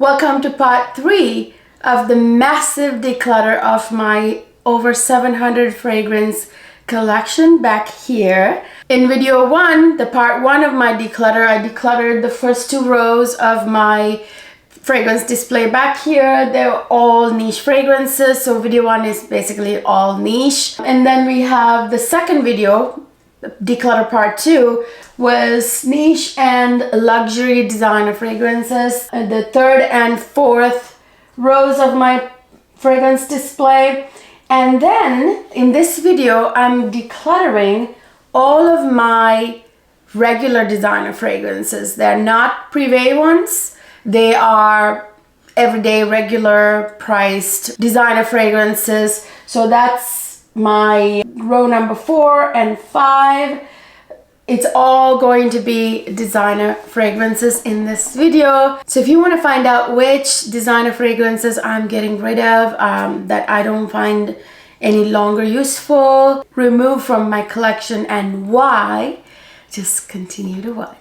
Welcome to part 3 of the massive declutter of my over 700 fragrance collection back here. In video 1, the part 1 of my declutter, I decluttered the first 2 rows of my fragrance display back here. They're all niche fragrances, so video 1 is basically all niche. And then we have the second video, declutter part 2, was niche and luxury designer fragrances. And the third and fourth rows of my fragrance display. And then in this video, I'm decluttering all of my regular designer fragrances. They're not privé ones. They are everyday, regular priced designer fragrances. So that's my row number 4 and 5. It's all going to be designer fragrances in this video. So if you want to find out which designer fragrances I'm getting rid of, that I don't find any longer useful, remove from my collection, and why, just continue to watch.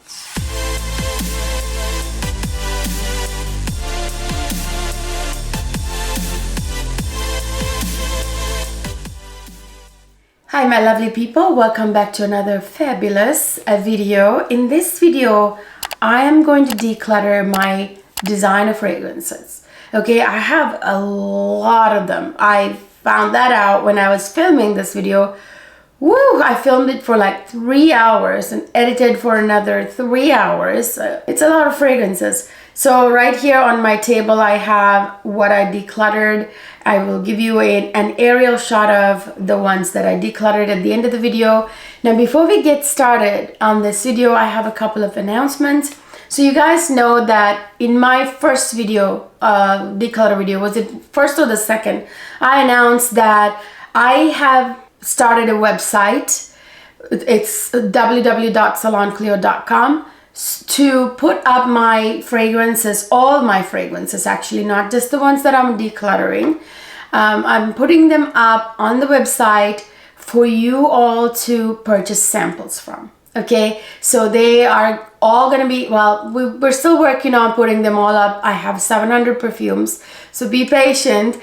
Hi my lovely people, welcome back to another fabulous video. In this video, I am going to declutter my designer fragrances. Okay, I have a lot of them. I found that out when I was filming this video. Woo! I filmed it for like 3 hours and edited for another 3 hours. It's a lot of fragrances. So right here on my table, I have what I decluttered. I will give you an aerial shot of the ones that I decluttered at the end of the video. Now, before we get started on this video, I have a couple of announcements. So you guys know that in my first video, declutter video, was it first or the second? I announced that I have started a website. It's www.saloncleo.com to put up my fragrances, all my fragrances actually, not just the ones that I'm decluttering. I'm putting them up on the website for you all to purchase samples from. Okay, so they are all gonna be, well, we're still working on putting them all up. I have 700 perfumes, so be patient.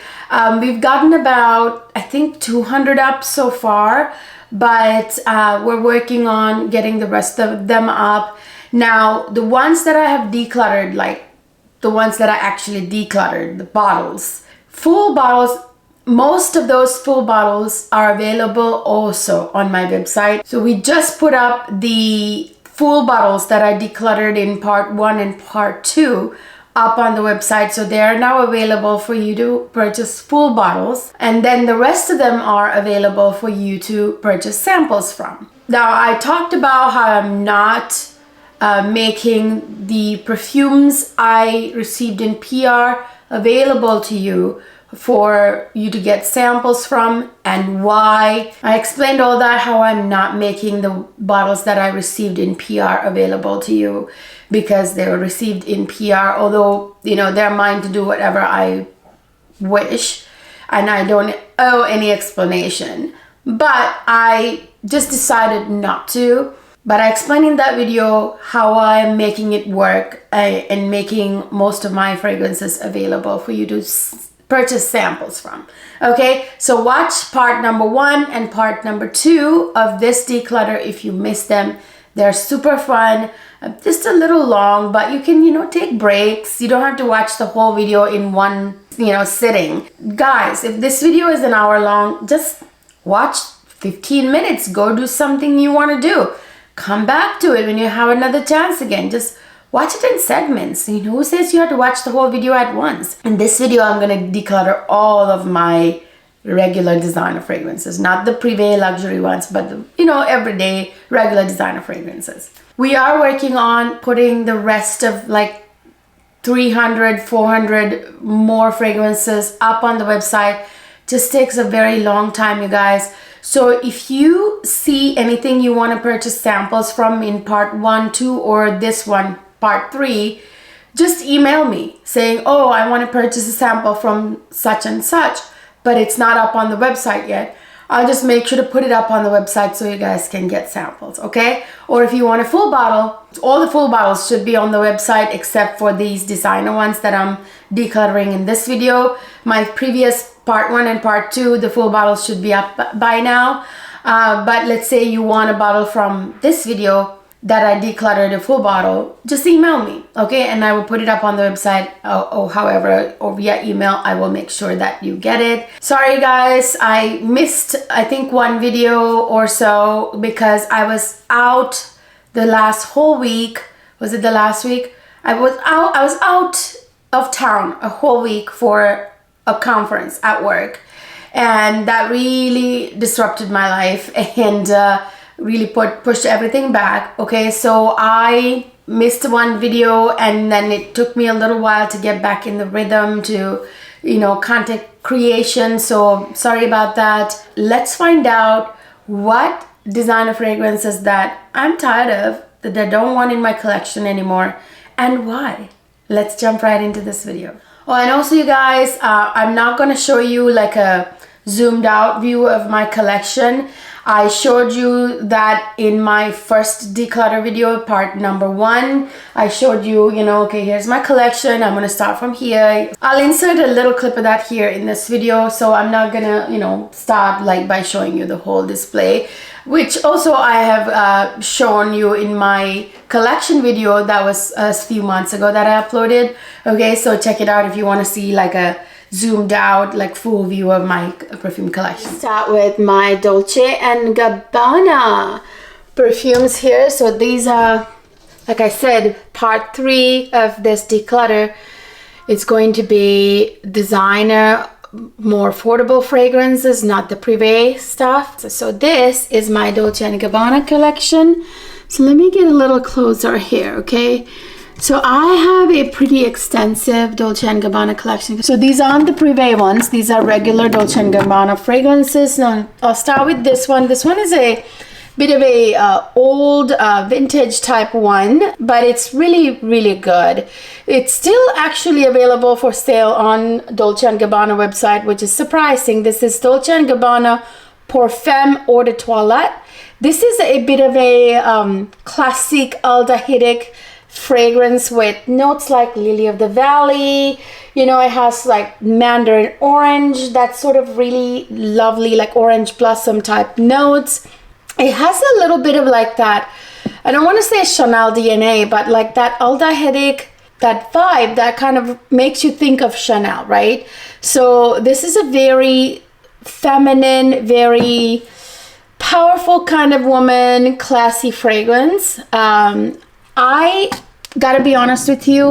We've gotten about, I think, 200 up so far, but we're working on getting the rest of them up. Now, the ones that I have decluttered, like the ones that I actually decluttered, the bottles, full bottles, most of those full bottles are available also on my website. So we just put up the full bottles that I decluttered in part 1 and part 2 up on the website. So they are now available for you to purchase full bottles. And then the rest of them are available for you to purchase samples from. Now, I talked about how I'm not making the perfumes I received in PR available to you for you to get samples from, and why. I explained all that, how I'm not making the bottles that I received in PR available to you because they were received in PR, although, you know, they're mine to do whatever I wish and I don't owe any explanation. But I just decided not to. But I explained in that video how I'm making it work and making most of my fragrances available for you to purchase samples from. Okay, so watch part number 1 and part number 2 of this declutter if you missed them. They're super fun, just a little long, but you can, you know, take breaks. You don't have to watch the whole video in one, you know, sitting. Guys, if this video is an hour long, just watch 15 minutes. Go do something you want to do. Come back to it when you have another chance again. Just watch it in segments. You know, who says you have to watch the whole video at once? In this video, I'm going to declutter all of my regular designer fragrances. Not the privé luxury ones, but the, you know, everyday regular designer fragrances. We are working on putting the rest of like 300, 400 more fragrances up on the website. Just takes a very long time, you guys. So if you see anything you want to purchase samples from in part 1, 2, or this one, part 3, just email me saying, oh, I want to purchase a sample from such and such, but it's not up on the website yet. I'll just make sure to put it up on the website so you guys can get samples, okay? Or if you want a full bottle, all the full bottles should be on the website except for these designer ones that I'm decluttering in this video. My previous part 1 and part 2, the full bottles should be up by now. But let's say you want a bottle from this video that I decluttered a full bottle, just email me, okay? And I will put it up on the website or however, or via email. I will make sure that you get it. Sorry guys, I missed I think 1 video or so because I was out the last whole week. Was it the last week? I was out of town a whole week for a conference at work, and that really disrupted my life and really pushed everything back, okay? So I missed 1 video, and then it took me a little while to get back in the rhythm to, you know, content creation. So sorry about that. Let's find out what designer fragrances that I'm tired of, that I don't want in my collection anymore, and why. Let's jump right into this video. Oh, and also you guys, I'm not gonna show you like a zoomed out view of my collection. I showed you that in my first declutter video, part number 1. I showed you, you know, okay, here's my collection. I'm gonna start from here. I'll insert a little clip of that here in this video. So I'm not gonna, you know, start like by showing you the whole display, which also I have shown you in my collection video that was a few months ago that I uploaded. Okay, so check it out if you wanna see like a zoomed out like full view of my perfume collection. Start with my Dolce and Gabbana perfumes here. So these are, like I said, part 3 of this declutter. It's going to be designer, more affordable fragrances, not the privé stuff. So this is my Dolce and Gabbana collection. So let me get a little closer here, okay? So I have a pretty extensive Dolce & Gabbana collection. So these aren't the privé ones. These are regular Dolce & Gabbana fragrances. Now I'll start with this one. This one is a bit of a old vintage type one, but it's really, really good. It's still actually available for sale on Dolce & Gabbana website, which is surprising. This is Dolce & Gabbana Parfum Eau de Toilette. This is a bit of a classic aldehydic fragrance with notes like lily of the valley. You know, it has like mandarin orange, that sort of really lovely like orange blossom type notes. It has a little bit of like that, I don't want to say Chanel DNA, but like that aldehydic, that vibe that kind of makes you think of Chanel, right? So this is a very feminine, very powerful kind of woman, classy fragrance. I gotta be honest with you,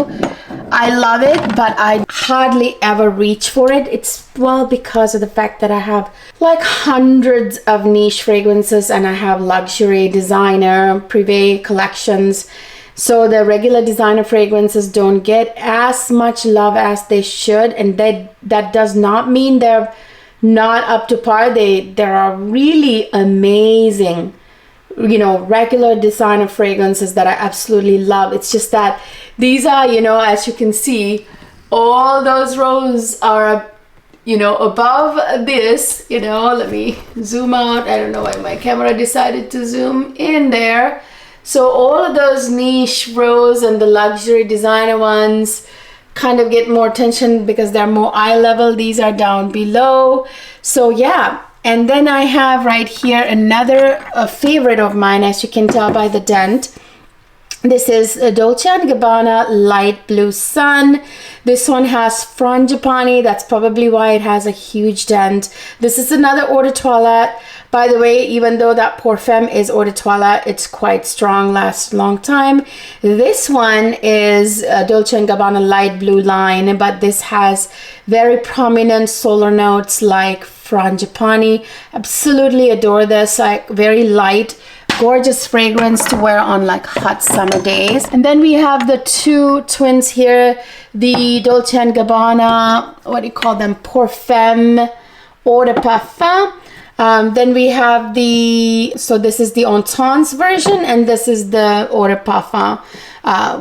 I love it, but I hardly ever reach for it. It's, well, because of the fact that I have like hundreds of niche fragrances and I have luxury, designer, privé collections. So the regular designer fragrances don't get as much love as they should, and that does not mean they're not up to par. There are really amazing, you know, regular designer fragrances that I absolutely love. It's just that these are, you know, as you can see, all those rows are, you know, above this, you know. Let me zoom out. I don't know why my camera decided to zoom in there. So all of those niche rows and the luxury designer ones kind of get more attention because they're more eye level. These are down below. So yeah. And then I have right here another favorite of mine, as you can tell by the dent. This is a Dolce & Gabbana Light Blue Sun. This one has frangipani. That's probably why it has a huge dent. This is another eau de toilette. By the way, even though that Parfum is eau de toilette, it's quite strong, lasts a long time. This one is a Dolce & Gabbana Light Blue line, but this has very prominent solar notes like frangipani. Absolutely adore this, like very light, gorgeous fragrance to wear on like hot summer days. And then we have the two twins here, the Dolce & Gabbana, what do you call them, Parfum Eau de Parfum. Then we have so this is the Intense version, and this is the Eau de Parfum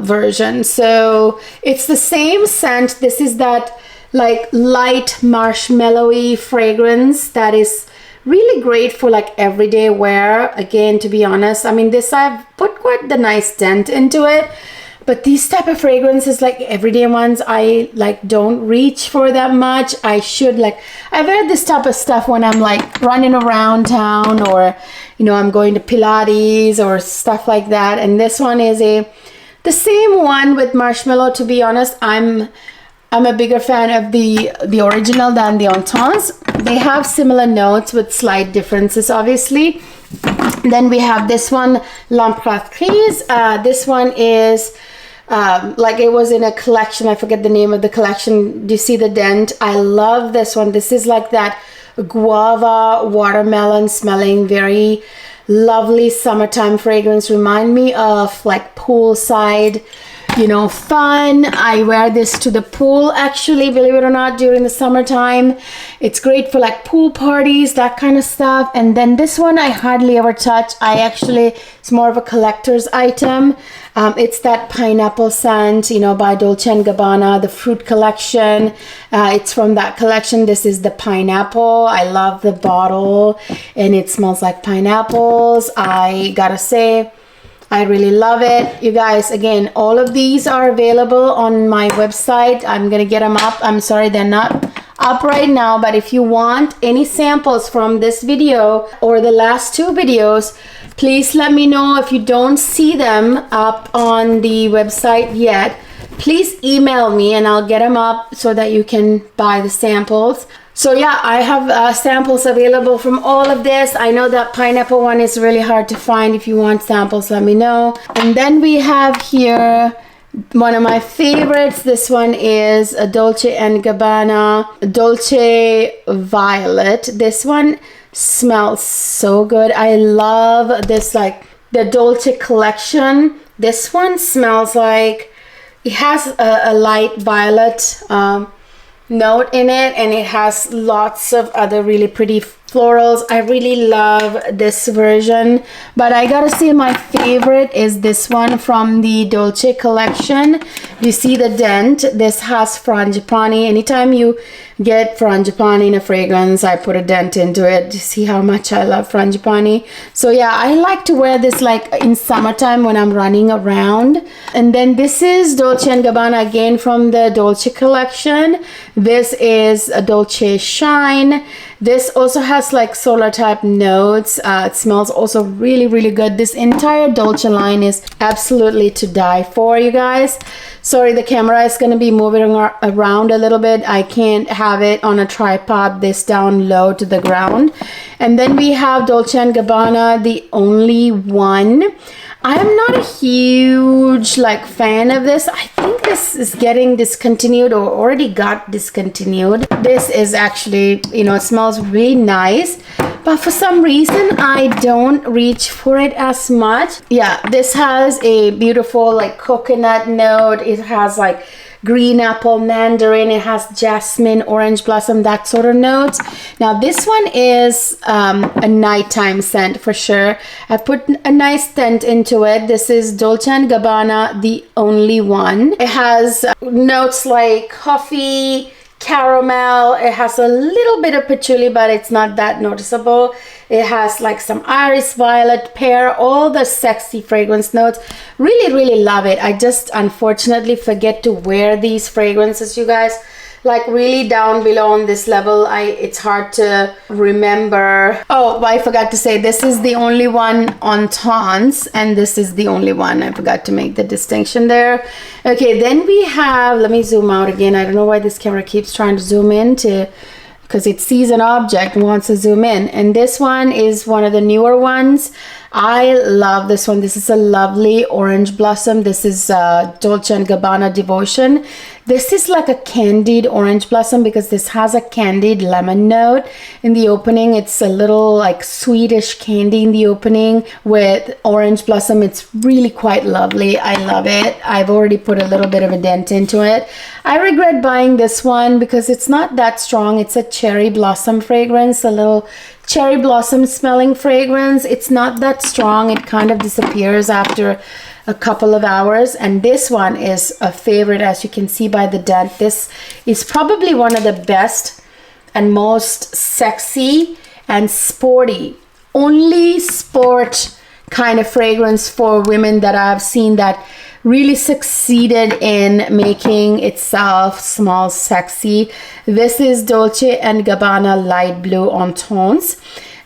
version. So it's the same scent. This is that like light marshmallowy fragrance that is really great for like everyday wear. Again, to be honest, I mean, this I've put quite the nice dent into it, but these type of fragrances, like everyday ones, I like don't reach for that much. I should like, I wear this type of stuff when I'm like running around town, or you know, I'm going to Pilates or stuff like that. And this one is the same one with marshmallow. To be honest, I'm a bigger fan of the original than the Entente. They have similar notes with slight differences, obviously. Then we have this one, L'Impératrice. This one is like it was in a collection. I forget the name of the collection. Do you see the dent? I love this one. This is like that guava watermelon smelling, very lovely summertime fragrance. Remind me of like poolside, you know, fun. I wear this to the pool, actually, believe it or not, during the summertime. It's great for like pool parties, that kind of stuff. And then this one I hardly ever touch. It's more of a collector's item. It's that pineapple scent, you know, by Dolce & Gabbana, the fruit collection. It's from that collection. This is the pineapple. I love the bottle, and it smells like pineapples. I gotta say, I really love it. You guys, again, all of these are available on my website. I'm gonna get them up. I'm sorry they're not up right now, but if you want any samples from this video or the last two videos, please let me know. If you don't see them up on the website yet, please email me and I'll get them up so that you can buy the samples. So yeah, I have samples available from all of this. I know that pineapple one is really hard to find. If you want samples, let me know. And then we have here one of my favorites. This one is a Dolce & Gabbana Dolce Violet. This one smells so good. I love this, like the Dolce collection. This one smells like it has a light violet note in it, and it has lots of other really pretty florals. I really love this version, but I gotta say my favorite is this one from the Dolce collection. You see the dent. This has frangipani. Anytime you get frangipani in a fragrance, I put a dent into it. You see how much I love frangipani. So yeah, I like to wear this like in summertime when I'm running around. And then this is Dolce & Gabbana, again from the Dolce collection. This is a Dolce Shine. This also has like solar type notes. It smells also really, really good. This entire Dolce line is absolutely to die for, you guys. Sorry, the camera is going to be moving around a little bit. I can't have it on a tripod this down low to the ground. And then we have Dolce & Gabbana, the only one. I am not a huge like fan of this. I think this is getting discontinued or already got discontinued. This is actually, you know, it smells really nice, but for some reason I don't reach for it as much. Yeah, this has a beautiful like coconut note. It has like green apple, mandarin. It has jasmine, orange blossom, that sort of notes. Now this one is a nighttime scent for sure. I put a nice scent into it. This is Dolce & Gabbana, the only one. It has notes like coffee, caramel. It has a little bit of patchouli, but it's not that noticeable. It has like some iris, violet, pear, all the sexy fragrance notes. Really, really love it. I just unfortunately forget to wear these fragrances, you guys. Like really down below on this level, it's hard to remember. Oh, I forgot to say, this is the only one on Tons, and this is the only one. I forgot to make the distinction there. Okay, then we have, let me zoom out again. I don't know why this camera keeps trying to zoom in because it sees an object and wants to zoom in. And this one is one of the newer ones. I love this one. This is a lovely orange blossom. This is Dolce & Gabbana Devotion. This is like a candied orange blossom because this has a candied lemon note in the opening. It's a little like sweetish candy in the opening with orange blossom. It's really quite lovely. I love it. I've already put a little bit of a dent into it. I regret buying this one because it's not that strong. It's a cherry blossom fragrance, a little cherry blossom smelling fragrance. It's not that strong. It kind of disappears after a couple of hours, and this one is a favorite, as you can see by the dent. This is probably one of the best and most sexy and sporty. Only sport kind of fragrance for women that I've seen that really succeeded in making itself smell sexy. This is Dolce & Gabbana Light Blue on Tones.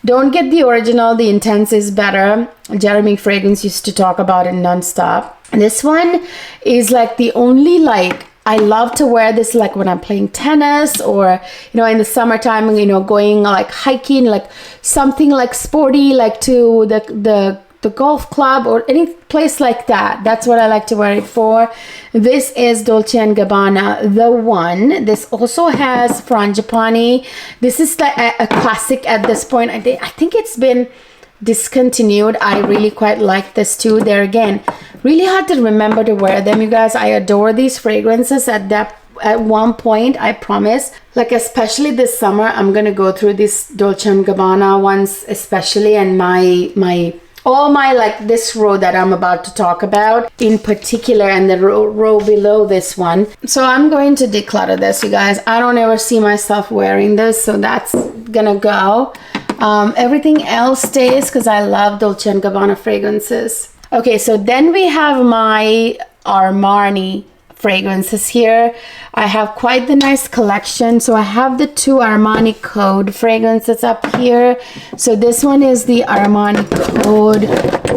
Don't get the original, the intense is better. Jeremy Fragrance used to talk about it nonstop. This one is like the only, like, I love to wear this like when I'm playing tennis, or in the summertime, going like hiking, like something like sporty, like to the golf club or any place like that. That's what I like to wear it for. This is Dolce & Gabbana, the one. This also has Frangipani. This is like a classic at this point. I think it's been discontinued. I really quite like this too. There again, really hard to remember to wear them, you guys. I adore these fragrances at one point, I promise. Like especially this summer, I'm gonna go through these Dolce & Gabbana ones especially, and all my like this row that I'm about to talk about in particular, and the row below this one. So I'm going to declutter this, you guys. I don't ever see myself wearing this, so that's gonna go. Everything else stays because I love Dolce & Gabbana fragrances. Okay, so then we have my Armani fragrances here. I have quite the nice collection. So I have the 2 Armani Code fragrances up here. So this one is the Armani Code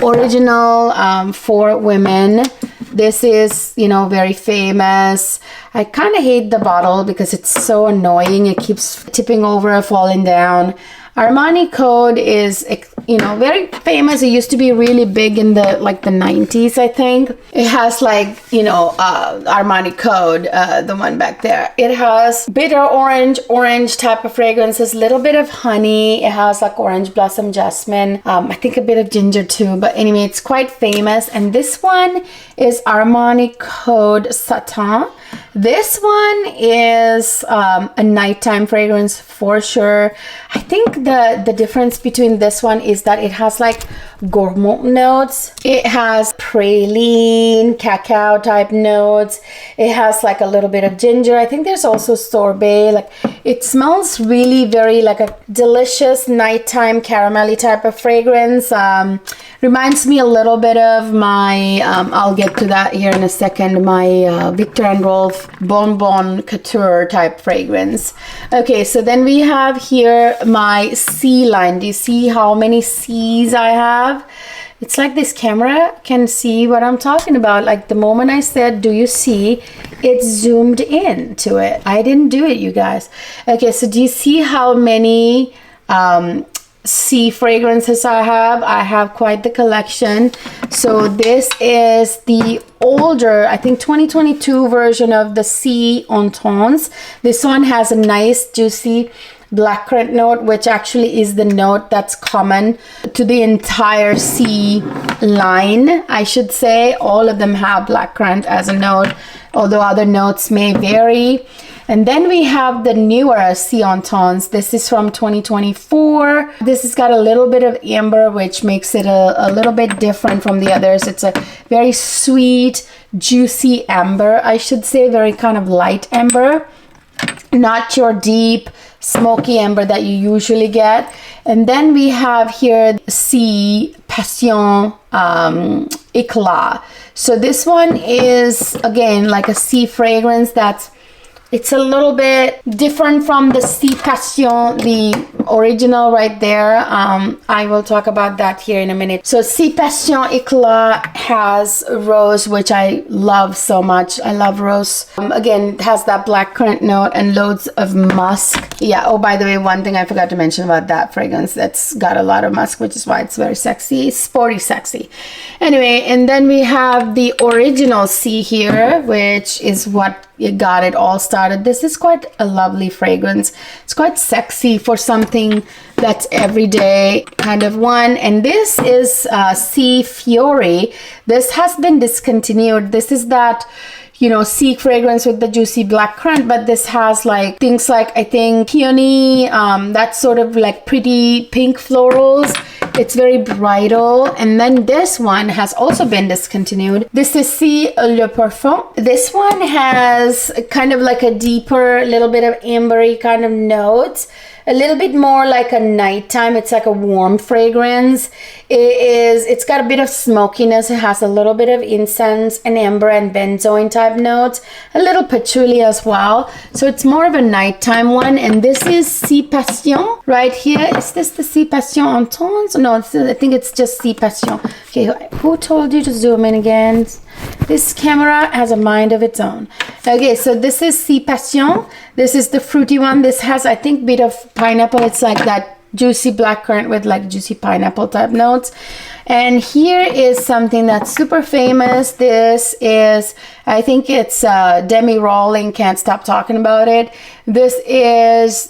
original for women. This is, very famous. I kind of hate the bottle because it's so annoying. It keeps tipping over, falling down. Armani Code is, very famous. It used to be really big in the 90s, I think. It has Armani Code, the one back there. It has bitter orange type of fragrances, little bit of honey. It has like orange blossom jasmine. I think a bit of ginger too. But anyway, it's quite famous. And this one is Armani Code Satin. This one is a nighttime fragrance for sure. I think the difference between this one is that it has like gourmand notes. It has praline, cacao type notes. It has like a little bit of ginger. I think there's also sorbet. Like it smells really very like a delicious nighttime caramelly type of fragrance. Reminds me a little bit of my, I'll get to that here in a second, my Viktor and Rolf Bonbon Couture type fragrance. Okay, so then we have here my C line. Do you see how many C's I have? It's like this camera can see what I'm talking about. Like the moment I said, do you see, it zoomed in to it. I didn't do it, you guys. Okay, so do you see how many C fragrances I have? I have quite the collection. So this is the older, I think 2022 version of the C on Tones. This one has a nice juicy blackcurrant note, which actually is the note that's common to the entire C line, I should say. All of them have blackcurrant as a note, although other notes may vary. And then we have the newer C on Tones. This is from 2024. This has got a little bit of amber, which makes it a little bit different from the others. It's a very sweet, juicy amber, I should say, very kind of light amber, not your deep smoky amber that you usually get. And then we have here C Passion Eclat. So this one is again like a C fragrance it's a little bit different from the C Passion, the original right there. I will talk about that here in a minute. So C Passion Eclat has rose, which I love so much. I love rose. Again, it has that blackcurrant note and loads of musk. Yeah, oh, by the way, one thing I forgot to mention about that fragrance, that's got a lot of musk, which is why it's very sexy, sporty sexy. Anyway, and then we have the original C here, which is what got it all started. This is quite a lovely fragrance. It's quite sexy for something that's everyday kind of one. And this is C Fiori. This has been discontinued. This is that, you know, C fragrance with the juicy blackcurrant, but this has like things like, I think, peony, that sort of like pretty pink florals. It's very bridal. And then this one has also been discontinued. This is Le Parfum. This one has kind of like a deeper, little bit of ambery kind of notes. A little bit more like a nighttime. It's like a warm fragrance. It's got a bit of smokiness. It has a little bit of incense and amber and benzoin type notes. A little patchouli as well. So it's more of a nighttime one. And this is Si Passion right here. Is this the Si Passion en tons? No, I think it's just Si Passion. Okay, who told you to zoom in again? This camera has a mind of its own. Okay, so this is Si Passion. This is the fruity one. This has, I think, a bit of pineapple. It's like that juicy blackcurrant with like juicy pineapple type notes. And here is something that's super famous. This is, I think it's Demi Rawling, Can't Stop Talking About It. This is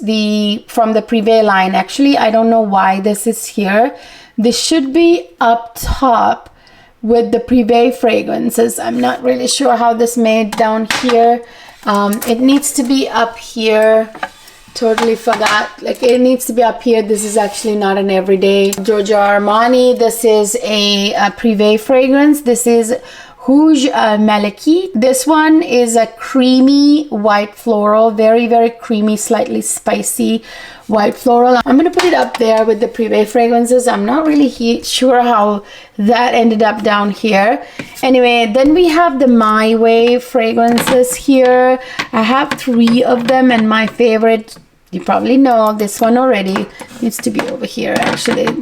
from the Privé line. Actually, I don't know why this is here. This should be up top with the Privé fragrances. I'm not really sure how this made down here. It needs to be up here. Totally forgot. Like, it needs to be up here. This is actually not an everyday. Giorgio Armani. This is a Privé fragrance. This is Rouge Malachite. This one is a creamy white floral. Very, very creamy, slightly spicy white floral. I'm going to put it up there with the Privé fragrances. I'm not really sure how that ended up down here. Anyway, then we have the My Way fragrances here. I have 3 of them, and my favorite, you probably know this one already, needs to be over here actually,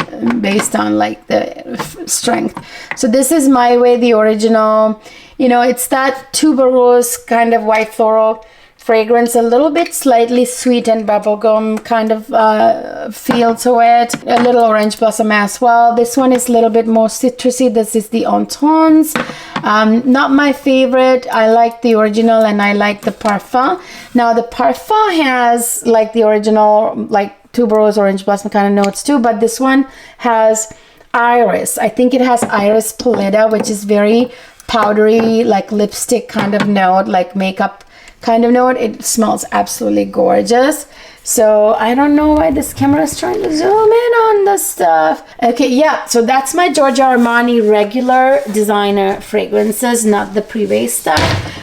based on like the strength. So this is My Way, the original. You know, it's that tuberose kind of white floral fragrance, a little bit slightly sweet and bubblegum kind of feel to it. A little orange blossom as well. This one is a little bit more citrusy. This is the Entons. Not my favorite. I like the original and I like the Parfum. Now the Parfum has like the original, like tuberose orange blossom kind of notes too, but this one has iris. I think it has iris pallida, which is very powdery, like lipstick kind of note, like makeup kind of note. It smells absolutely gorgeous. So I don't know why this camera is trying to zoom in on this stuff. Okay, yeah, so that's my Giorgio Armani regular designer fragrances, not the Privé stuff.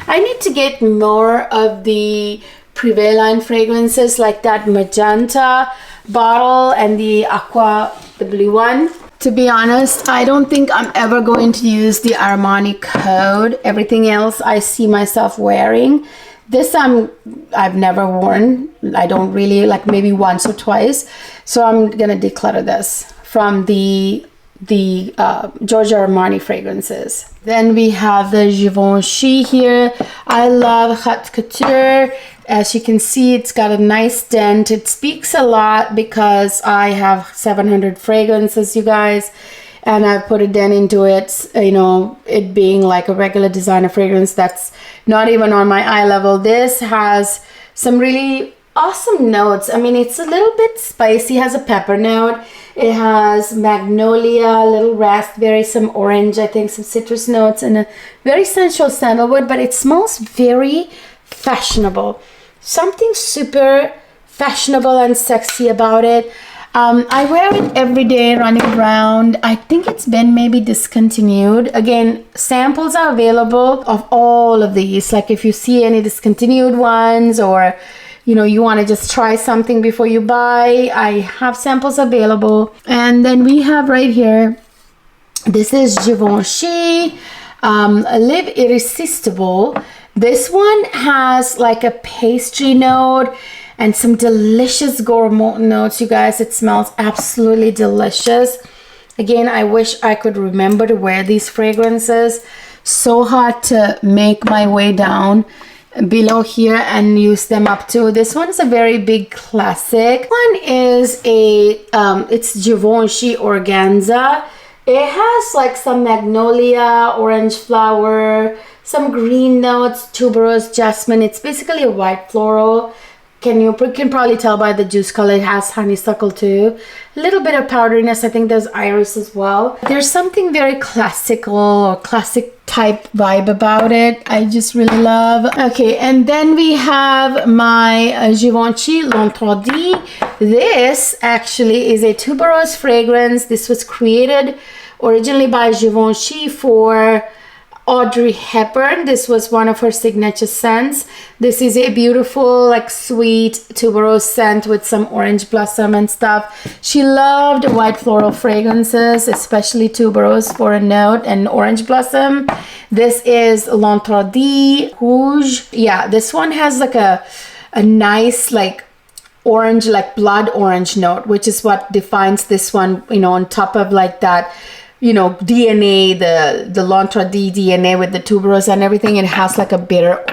I need to get more of the Privé line fragrances, like that magenta bottle and the aqua, the blue one. To be honest, I don't think I'm ever going to use the Armani code. Everything else I see myself wearing. This I've never worn. I don't really, like maybe once or twice. So I'm gonna declutter this from the Giorgio Armani fragrances. Then we have the Givenchy here. I love Haute Couture. As you can see, it's got a nice dent. It speaks a lot because I have 700 fragrances, you guys. And I put a dent into it, you know, it being like a regular designer fragrance that's not even on my eye level. This has some really awesome notes. I mean, it's a little bit spicy, has a pepper note. It has magnolia, a little raspberry, some orange, I think some citrus notes, and a very sensual sandalwood, but it smells very fashionable. Something super fashionable and sexy about it. I wear it every day running around. I think it's been maybe discontinued. Again, samples are available of all of these. Like if you see any discontinued ones, or you know, you want to just try something before you buy, I have samples available. And then we have right here, this is Givenchy Live Irresistible. This one has like a pastry note and some delicious gourmand notes, you guys. It smells absolutely delicious. Again, I wish I could remember to wear these fragrances. So hard to make my way down below here and use them up too. This one is a very big classic. One is it's Givenchy Organza. It has like some magnolia, orange flower, some green notes, tuberose, jasmine. It's basically a white floral can probably tell by the juice color, it has honeysuckle too. A little bit of powderiness. I think there's iris as well. There's something very classical or classic type vibe about it. I just really love. Okay, and then we have my Givenchy L'Interdit. This actually is a tuberose fragrance. This was created originally by Givenchy for Audrey Hepburn. This was one of her signature scents. This is a beautiful, like, sweet tuberose scent with some orange blossom and stuff. She loved white floral fragrances, especially tuberose for a note, and orange blossom. This is L'Interdit Rouge. Yeah, this one has like a nice, like, orange, like blood orange note, which is what defines this one, you know, on top of like that, you know, DNA, the L'Interdit DNA with the tuberose and everything. It has like a blood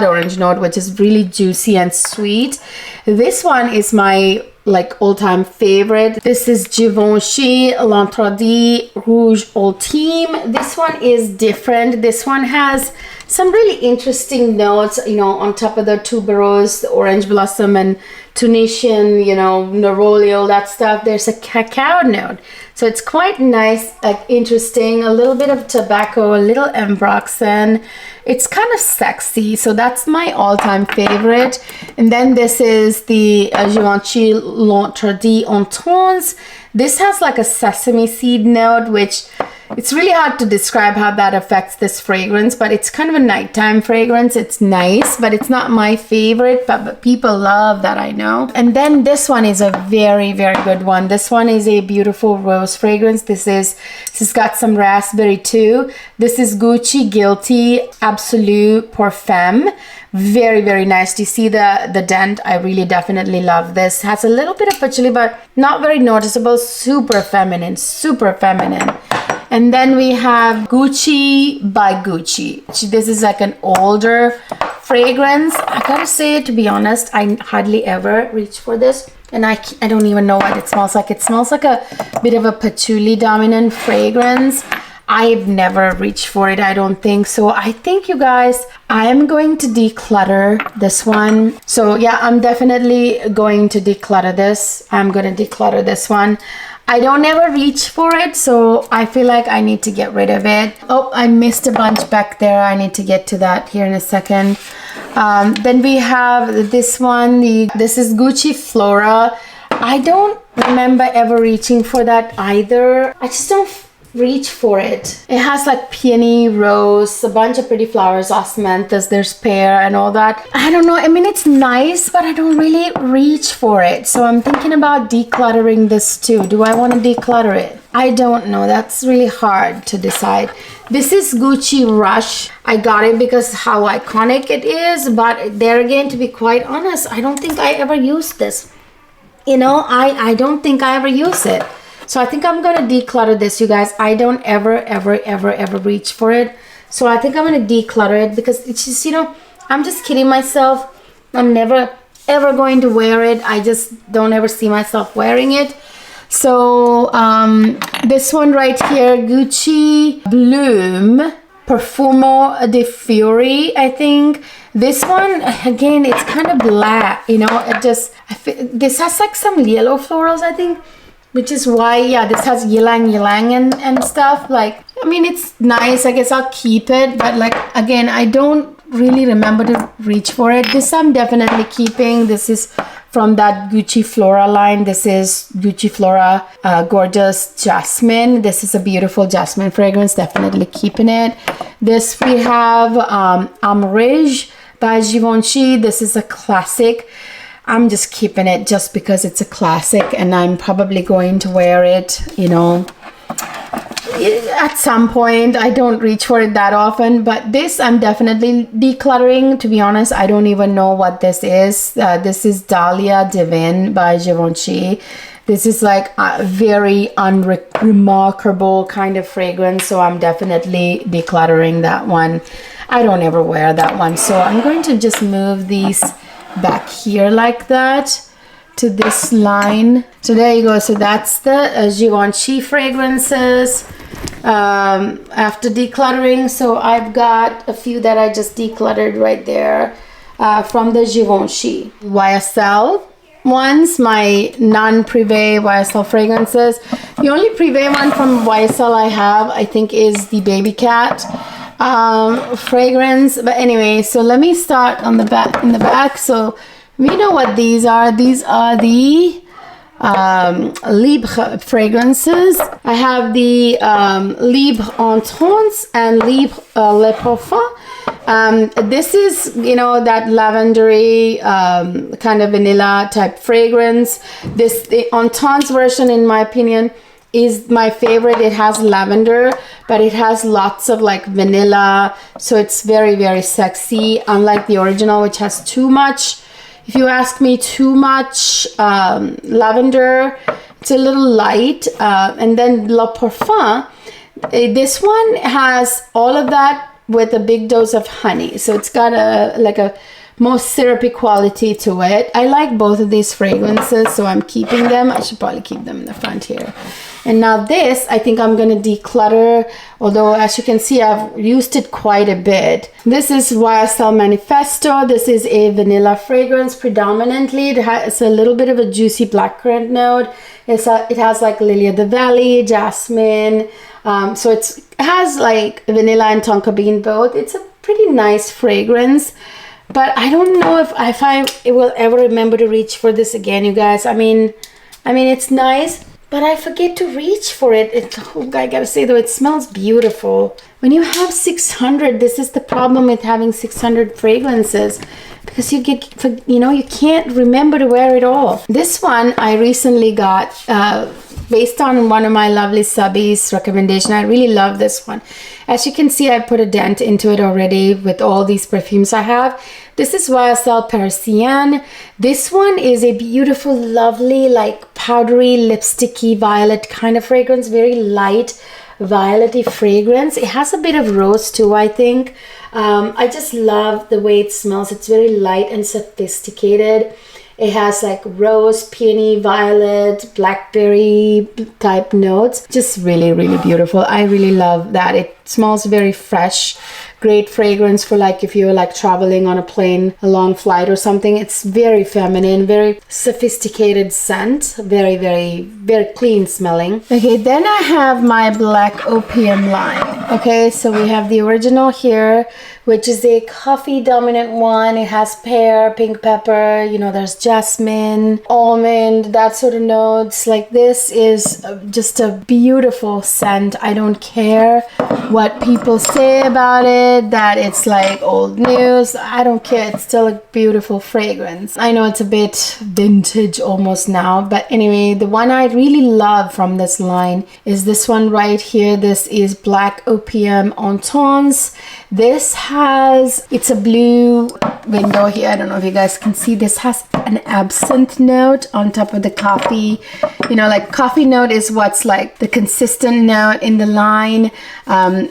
orange note, which is really juicy and sweet. This one is my like all-time favorite. This is Givenchy L'Interdit Rouge Ultime. This one is different. This one has some really interesting notes, you know, on top of the tuberose, the orange blossom and Tunisian, you know, neroli, all that stuff. There's a cacao note. So it's quite nice, like interesting, a little bit of tobacco, a little ambroxan. It's kind of sexy. So that's my all-time favorite. And then this is the Givenchy L'Interdit Intense. This has like a sesame seed note, which it's really hard to describe how that affects this fragrance, but it's kind of a nighttime fragrance. It's nice, but it's not my favorite, but people love that, I know. And then this one is a very, very good one. This one is a beautiful rose fragrance. This has got some raspberry too. This is Gucci Guilty Absolute Parfum. Very, very nice. Do you see the dent? I really definitely love this. Has a little bit of patchouli, but not very noticeable. Super feminine, super feminine. And then we have Gucci by Gucci. This is like an older fragrance. I gotta say, to be honest, I hardly ever reach for this. And I don't even know what it smells like. It smells like a bit of a patchouli dominant fragrance. I've never reached for it, I don't think. So I think, you guys, I am going to declutter this one. So yeah, I'm definitely going to declutter this. I'm going to declutter this one. I don't ever reach for it, so I feel like I need to get rid of it. Oh, I missed a bunch back there. I need to get to that here in a second. Then we have this one. This is Gucci Flora. I don't remember ever reaching for that either. I just don't reach for it. It has like peony, rose, a bunch of pretty flowers, osmanthus, there's pear and all that. I don't know, I mean, it's nice, but I don't really reach for it. So I'm thinking about decluttering this too. Do I want to declutter it? I don't know. That's really hard to decide. This is Gucci Rush. I got it because how iconic it is, but there again, to be quite honest, I don't think I ever used this. You know, I don't think I ever use it. So I think I'm going to declutter this, you guys. I don't ever reach for it. So I think I'm going to declutter it because it's just, you know, I'm just kidding myself. I'm never ever going to wear it. I just don't ever see myself wearing it. So this one right here, Gucci Bloom Profumo de Fury, I think. This one, again, it's kind of black, you know. This has like some yellow florals, I think. Which is why, yeah, this has ylang ylang and stuff. Like, I mean, it's nice. I guess I'll keep it. But like, again, I don't really remember to reach for it. This I'm definitely keeping. This is from that Gucci Flora line. This is Gucci Flora Gorgeous Jasmine. This is a beautiful jasmine fragrance. Definitely keeping it. This we have Amoureuse by Givenchy. This is a classic. I'm just keeping it just because it's a classic and I'm probably going to wear it, you know, at some point. I don't reach for it that often, but this I'm definitely decluttering. To be honest, I don't even know what this is. This is Dahlia Divine by Givenchy. This is like a very unremarkable kind of fragrance, so I'm definitely decluttering that one. I don't ever wear that one, so I'm going to just move these back here like that to this line. So there you go. So that's the Givenchy fragrances after decluttering. So I've got a few that I just decluttered right there. from the Givenchy YSL ones, my non-privé YSL fragrances. The only privé one from YSL I have, I think, is the Baby Cat fragrance. But anyway, so let me start on the back. In the back, so we know what these are. These are the Libre fragrances. I have the Libre Intense and Libre Le Parfum. This is, you know, that lavendery kind of vanilla type fragrance. The Intense version, in my opinion, is my favorite. It has lavender, but it has lots of like vanilla, so it's very, very sexy, unlike the original, which has too much. If you ask me, too much lavender. It's a little light. And then Le Parfum, this one has all of that with a big dose of honey. So it's got a more syrupy quality to it. I like both of these fragrances, so I'm keeping them. I should probably keep them in the front here. And now this, I think I'm going to declutter, although as you can see, I've used it quite a bit. This is YSL Manifesto. This is a vanilla fragrance predominantly. It's a little bit of a juicy blackcurrant note. It has like Lily of the Valley, jasmine. So it has like vanilla and tonka bean both. It's a pretty nice fragrance. But I don't know if I will ever remember to reach for this again, you guys. I mean, it's nice, but I forget to reach for it. I gotta say though, it smells beautiful. When you have 600, this is the problem with having 600 fragrances, because you can't remember to wear it all. This one I recently got based on one of my lovely subbies recommendation. I really love this one. As you can see, I put a dent into it already with all these perfumes I have. This is YSL Parisienne. This one is a beautiful, lovely, like powdery, lipsticky, violet kind of fragrance. Very light, violety fragrance. It has a bit of rose too, I think. I just love the way it smells. It's very light and sophisticated. It has like rose, peony, violet, blackberry type notes. Just really, really beautiful. I really love that. It smells very fresh. Great fragrance for like if you're like traveling on a plane, a long flight or something. It's very feminine, very sophisticated scent. Very, very, very clean smelling. Okay, then I have my Black Opium line. Okay, so we have the original here, which is a coffee dominant one. It has pear, pink pepper, you know, there's jasmine, almond, that sort of notes. Like this is just a beautiful scent. I don't care what people say about it, that it's like old news. I don't care. It's still a beautiful fragrance. I know it's a bit vintage almost now, but anyway, the one I really love from this line is this one right here. This is Black Opium Intense. This has, it's a blue window here. I don't know if you guys can see. This has an absinthe note on top of the coffee. You know, like coffee note is what's like the consistent note in the line.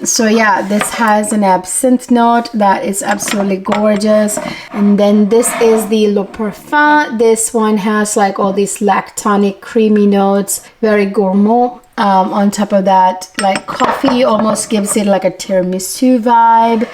So yeah, this has an absinthe note that is absolutely gorgeous. And then this is the Le Parfum. This one has like all these lactonic creamy notes, very gourmand. On top of that, like coffee almost gives it like a tiramisu vibe.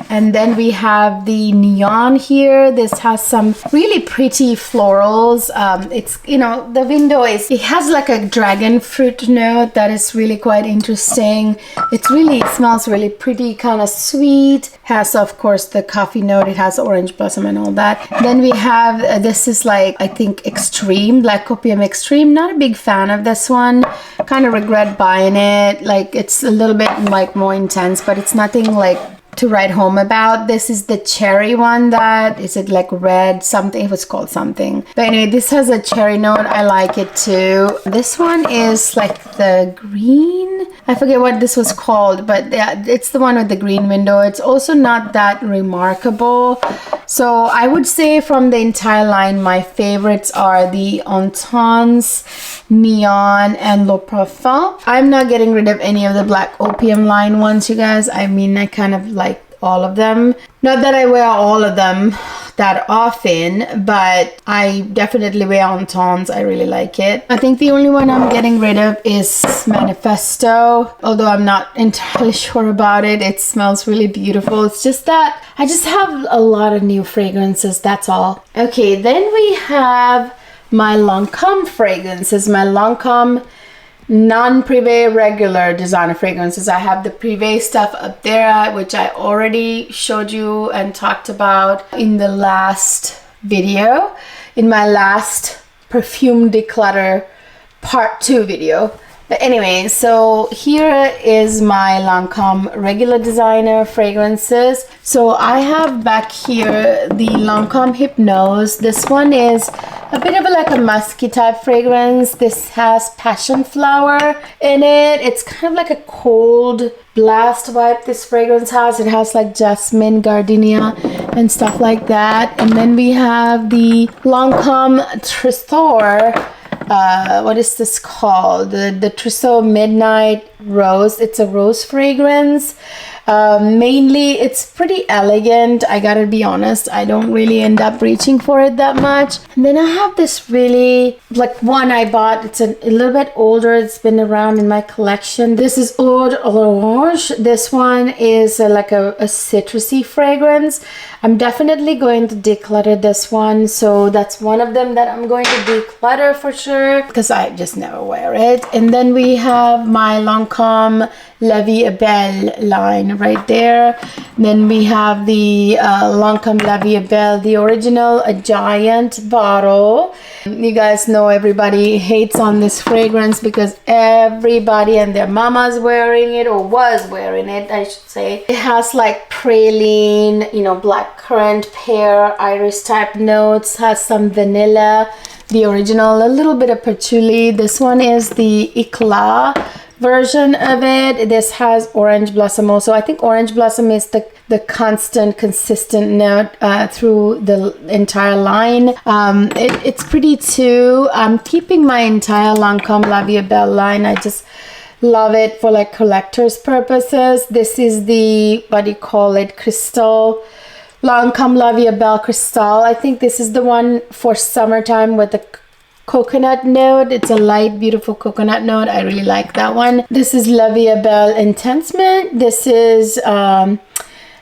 And then we have the neon here. This has some really pretty florals. It's, you know, the window is, it has like a dragon fruit note that is really quite interesting. It smells really pretty, kind of sweet. Has, of course, the coffee note. It has orange blossom and all that. Then we have, this is like, I think, Extreme, Black Opium Extreme. Not a big fan of this one. Kind of regret buying it. Like, it's a little bit like more intense, but it's nothing like to write home about. This is the cherry one. That is, it like red something, it was called something, but anyway, this has a cherry note. I like it too. This one is like the green, I forget what this was called, but yeah, it's the one with the green window. It's also not that remarkable. So I would say from the entire line, my favorites are the Intense, Neon, and Le Parfum. I'm not getting rid of any of the Black Opium line ones, you guys. I mean, I kind of like all of them. Not that I wear all of them that often, but I definitely wear on tones. I really like it. I think the only one I'm getting rid of is Manifesto, although I'm not entirely sure about it. It smells really beautiful. It's just that I just have a lot of new fragrances, that's all. Okay, then we have my Lancome fragrances, my Lancome non-privé regular designer fragrances. I have the privé stuff up there, which I already showed you and talked about in the last video, in my last perfume declutter part 2 video. But anyway, so here is my Lancome regular designer fragrances. So I have back here the Lancome Hypnose. This one is a bit of like a musky type fragrance. This has passion flower in it. It's kind of like a cold blast vibe this fragrance has. It has like jasmine, gardenia and stuff like that. And then we have the Lancome Trésor. What is this called? The Trousseau Midnight Rose. It's a rose fragrance. Mainly it's pretty elegant, I gotta be honest. I don't really end up reaching for it that much. And then I have this really, like, one I bought. It's a little bit older. It's been around in my collection. This is Eau d'Orange. This one is like a citrusy fragrance. I'm definitely going to declutter this one, so that's one of them that I'm going to declutter for sure, because I just never wear it. And then we have my Lancome La Vie est Belle line right there. Then we have the Lancome La Vie est Belle, the original, a giant bottle. You guys know everybody hates on this fragrance because everybody and their mama's wearing it, or was wearing it, I should say. It has like praline, you know, black currant, pear, iris type notes, has some vanilla, the original, a little bit of patchouli. This one is the Eclat version of it. This has orange blossom also. I think orange blossom is the constant, consistent note through the entire line. It's pretty too. I'm keeping my entire Lancome La Vie est Belle line. I just love it for like collector's purposes. This is the, what do you call it, crystal, Lancome La Vie est Belle Crystal. I think this is the one for summertime with the coconut note. It's a light, beautiful coconut note. I really like that one. This is La Vie est Belle Intensement. This is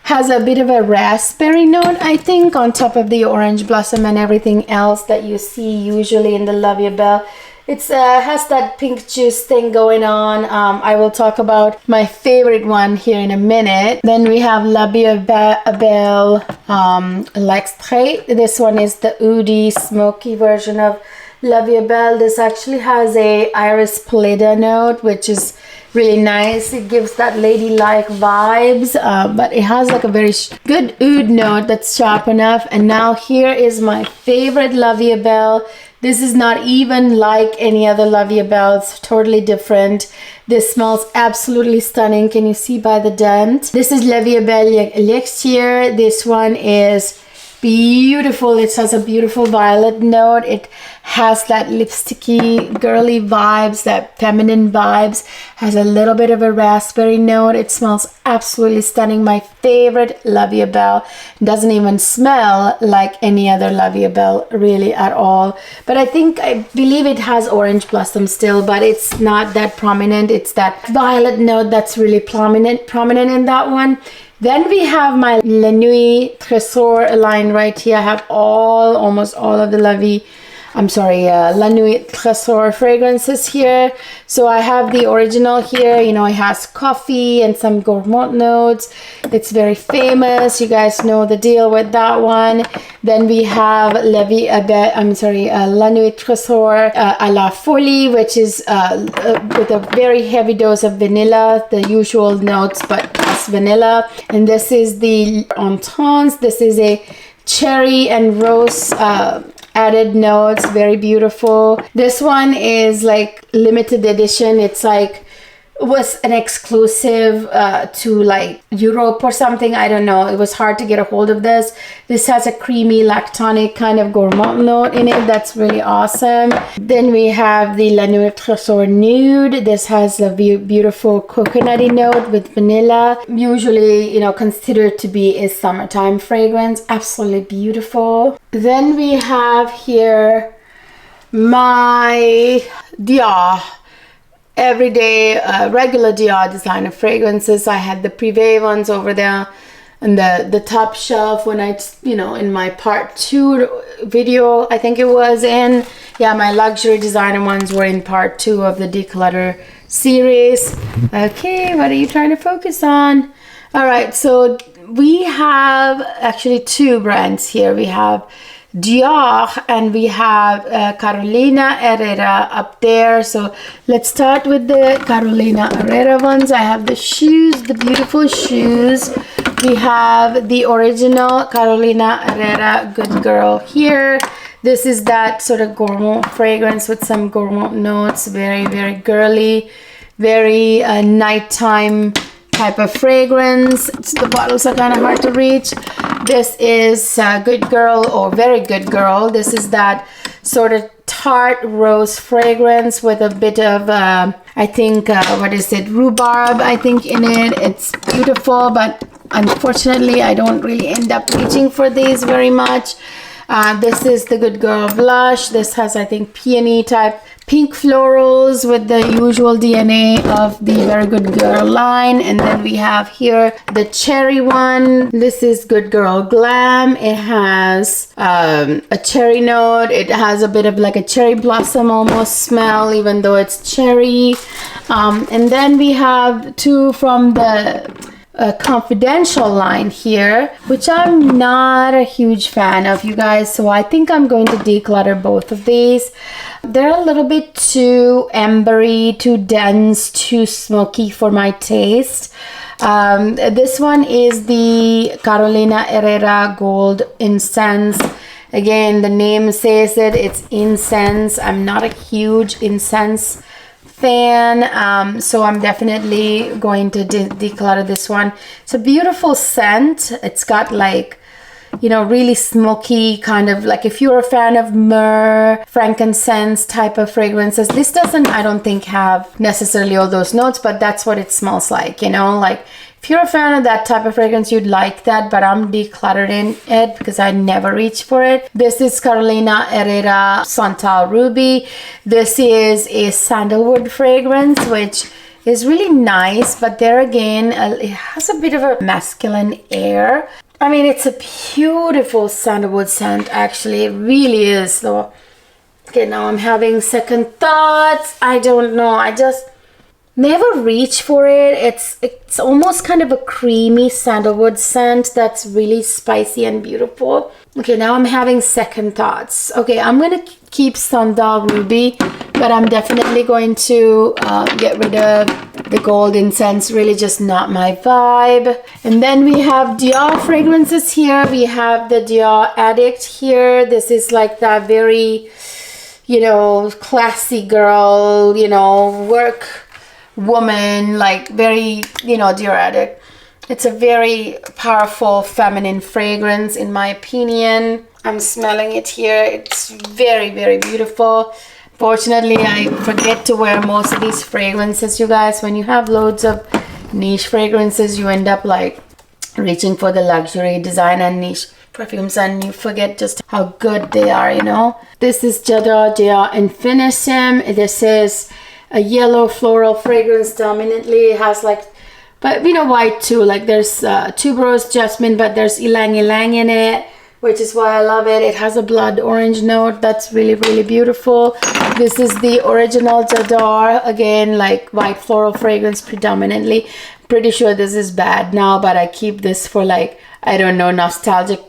has a bit of a raspberry note, I think, on top of the orange blossom and everything else that you see usually in the La Vie est Belle. It's has that pink juice thing going on. I will talk about my favorite one here in a minute. Then we have La Vie est Belle L'Extrait. This one is the oody, smoky version of La Vie est Belle. This actually has a iris pallida note, which is really nice. It gives that ladylike vibes, but it has like a very good oud note that's sharp enough. And now here is my favorite La Vie est Belle. This is not even like any other La Vie est Belle. It's totally different. This smells absolutely stunning. Can you see by the dent? This is La Vie est Belle Elixir. This one is beautiful. It has a beautiful violet note. It has that lipsticky girly vibes, that feminine vibes, has a little bit of a raspberry note. It smells absolutely stunning. My favorite La Vie est Belle. Doesn't even smell like any other La Vie est Belle really at all. But I believe it has orange blossom still, but it's not that prominent. It's that violet note that's really prominent in that one. Then we have my La Nuit Trésor line right here. I have almost all of the La Nuit Trésor fragrances here. So I have the original here. You know, it has coffee and some gourmand notes. It's very famous. You guys know the deal with that one. Then we have La Nuit Trésor à la Folie, which is with a very heavy dose of vanilla, the usual notes, but plus vanilla. And this is the Entente. This is a cherry and rose added notes, very beautiful. This one is like limited edition. It's like was an exclusive to like Europe or something. I don't know. It was hard to get a hold of this. This has a creamy lactonic kind of gourmand note in it. That's really awesome. Then we have the La Nuit Trésor Nude. This has a beautiful coconutty note with vanilla. Usually, you know, considered to be a summertime fragrance. Absolutely beautiful. Then we have here my Dior everyday regular Dior designer fragrances. I had the Privé ones over there on the top shelf when I, you know, in my part 2 video, I think it was in, yeah, my luxury designer ones were in part 2 of the Declutter series. Okay, what are you trying to focus on? All right, so we have actually 2 brands here. We have Dior and we have Carolina Herrera up there. So let's start with the Carolina Herrera ones. I have the shoes, the beautiful shoes. We have the original Carolina Herrera Good Girl here. This is that sort of gourmand fragrance with some gourmand notes. Very, very girly, very nighttime type of fragrance. The bottles are kind of hard to reach. This is Good Girl or Very Good Girl. This is that sort of tart rose fragrance with a bit of I think what is it, rhubarb I think in it. It's beautiful, but unfortunately I don't really end up reaching for these very much. This is the Good Girl blush. This has, I think, peony type pink florals with the usual DNA of the Very Good Girl line. And then we have here the cherry one. This is Good Girl Glam. It has a cherry note. It has a bit of like a cherry blossom almost smell, even though it's cherry. And then we have 2 from the confidential line here, which I'm not a huge fan of, you guys, so I think I'm going to declutter both of these. They're a little bit too ambery, too dense, too smoky for my taste. This one is the Carolina Herrera Gold Incense. Again, the name says it, it's incense. I'm not a huge incense fan, so I'm definitely going to declutter this one. It's a beautiful scent. It's got like, you know, really smoky kind of, like if you're a fan of myrrh, frankincense type of fragrances. This doesn't, I don't think, have necessarily all those notes, but that's what it smells like, you know, like if you're a fan of that type of fragrance, you'd like that, but I'm decluttering it because I never reach for it. This is Carolina Herrera Santal Ruby. This is a sandalwood fragrance, which is really nice, but there again, it has a bit of a masculine air. I mean, it's a beautiful sandalwood scent, actually. It really is, though. Okay, now I'm having second thoughts. I don't know. I just never reach for it. It's almost kind of a creamy sandalwood scent that's really spicy and beautiful. Okay, now I'm having second thoughts. Okay, I'm gonna keep Santal Ruby, but I'm definitely going to get rid of the gold incense. Really just not my vibe. And then we have Dior fragrances here. We have the Dior Addict here. This is like that very, you know, classy girl, you know, work woman, like very, you know, Dior Addict. It's a very powerful feminine fragrance in my opinion. I'm smelling it here. It's very, very beautiful. Fortunately, I forget to wear most of these fragrances, you guys. When you have loads of niche fragrances, you end up like reaching for the luxury design and niche perfumes, and you forget just how good they are, you know. This is Dior Infinissime. This is a yellow floral fragrance dominantly. It has like, but you know, white too. Like there's tuberose jasmine, but there's ylang ylang in it, which is why I love it. It has a blood orange note that's really, really beautiful. This is the original Dior, again, like white floral fragrance predominantly. Pretty sure this is bad now, but I keep this for like I don't know, nostalgic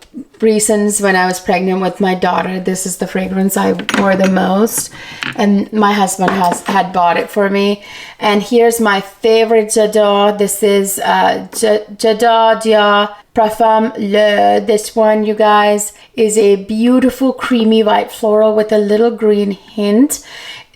reasons. When I was pregnant with my daughter, this is the fragrance I wore the most, and my husband had bought it for me. And here's my favorite J'adore. This is J'adore Dior Parfum Le. This one, you guys, is a beautiful creamy white floral with a little green hint.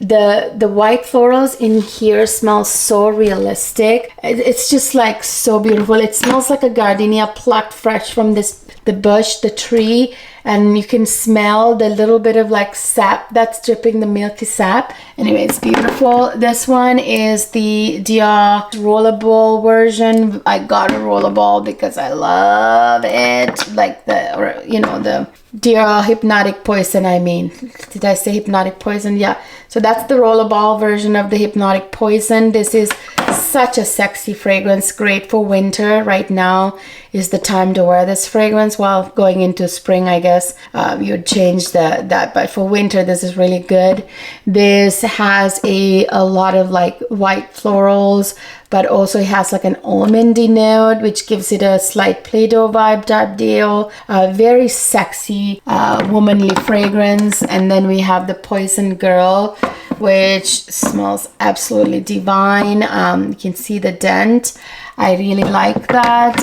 The white florals in here smell so realistic. It's just like so beautiful. It smells like a gardenia plucked fresh from the bush, the tree, and you can smell the little bit of like sap that's dripping, the milky sap. Anyway, it's beautiful. This one is the Dior rollerball version. I got a rollerball because I love it, like the Dior Hypnotic Poison. I mean, did I say Hypnotic Poison? Yeah. So that's the rollerball version of the Hypnotic Poison. This is such a sexy fragrance, great for winter. Right now is the time to wear this fragrance. Well, going into spring, I guess you'd change that, but for winter, this is really good. This has a lot of like white florals, but also it has like an almondy note, which gives it a slight Play-Doh vibe type deal. Very sexy, womanly fragrance. And then we have the Poison Girl, which smells absolutely divine. You can see the dent. I really like that.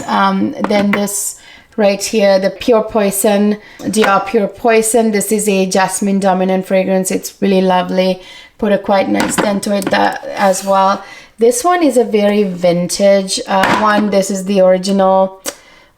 Then this right here, the Pure Poison, Dior Pure Poison. This is a jasmine dominant fragrance. It's really lovely. Put a quite nice dent to it as well. This one is a very vintage one. This is the original,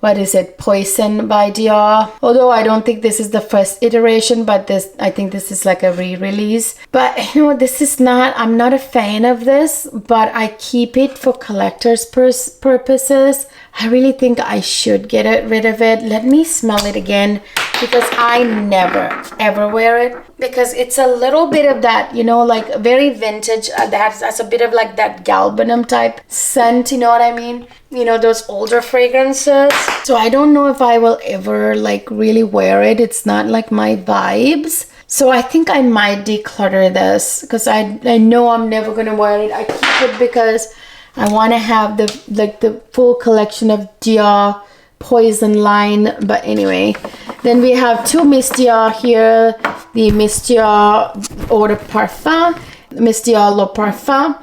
what is it, Poison by Dior. Although I don't think this is the first iteration, but I think this is like a re-release. But you know, this is not, I'm not a fan of this, but I keep it for collector's purposes. I really think I should get rid of it. Let me smell it again, because I never ever wear it, because it's a little bit of that, you know, like very vintage. That's a bit of like that galbanum type scent, you know what I mean? You know, those older fragrances. So I don't know if I will ever like really wear it. It's not like my vibes. So I think I might declutter this, because I know I'm never gonna wear it. I keep it because I want to have the full collection of Dior Poison line. But anyway, then we have two Miss Dior here, the Miss Dior Eau de Parfum, Miss Dior Le Parfum.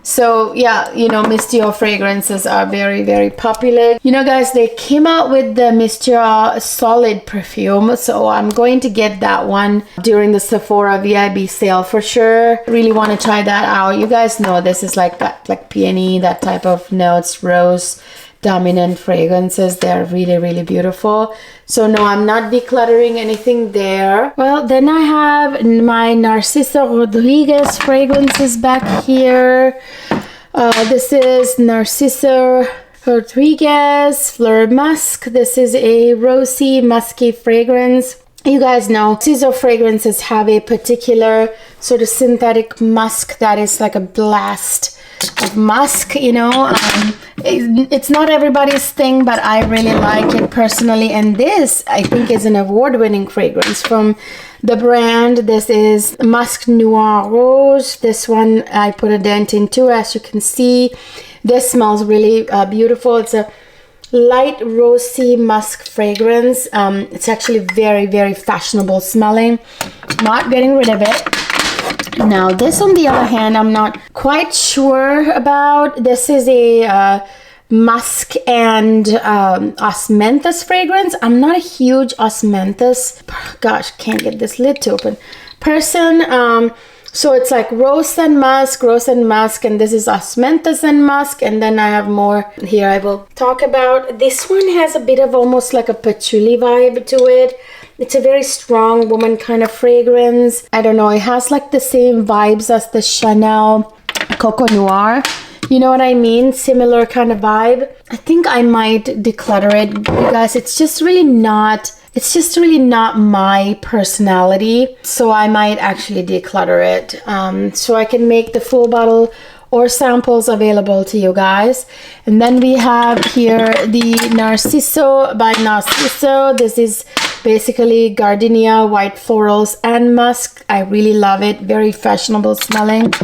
So yeah, you know, Miss Dior fragrances are very, very popular. You know, guys, they came out with the Miss Dior Solid perfume, so I'm going to get that one during the Sephora VIB sale for sure. Really want to try that out. You guys know this is like that, like peony, that type of notes, rose dominant fragrances. They're really, really beautiful. So no, I'm not decluttering anything there. Well, then I have my Narciso Rodriguez fragrances back here. This is Narciso Rodriguez Fleur Musk. This is a rosy, musky fragrance. You guys know Narciso fragrances have a particular sort of synthetic musk that is like a blast of musk, you know. It's not everybody's thing, but I really like it personally. And this, I think, is an award-winning fragrance from the brand. This is Musk Noir Rose. This one I put a dent in too, as you can see. This smells really beautiful. It's a light rosy musk fragrance. It's actually very, very fashionable smelling. Not getting rid of it. Now this, on the other hand, I'm not quite sure about. This is a musk and osmanthus fragrance. I'm not a huge osmanthus, gosh, can't get this lid to open, person. So it's like rose and musk, and this is osmanthus and musk. And then I have more here I will talk about. This one has a bit of almost like a patchouli vibe to it. It's a very strong woman kind of fragrance. I don't know, it has like the same vibes as the Chanel Coco Noir. You know what I mean? Similar kind of vibe. I think I might declutter it, because it's just really not my personality. So I might actually declutter it. So I can make the full bottle or samples available to you guys. And then we have here the Narciso by Narciso. This is basically gardenia, white florals, and musk. I really love it. Very fashionable smelling.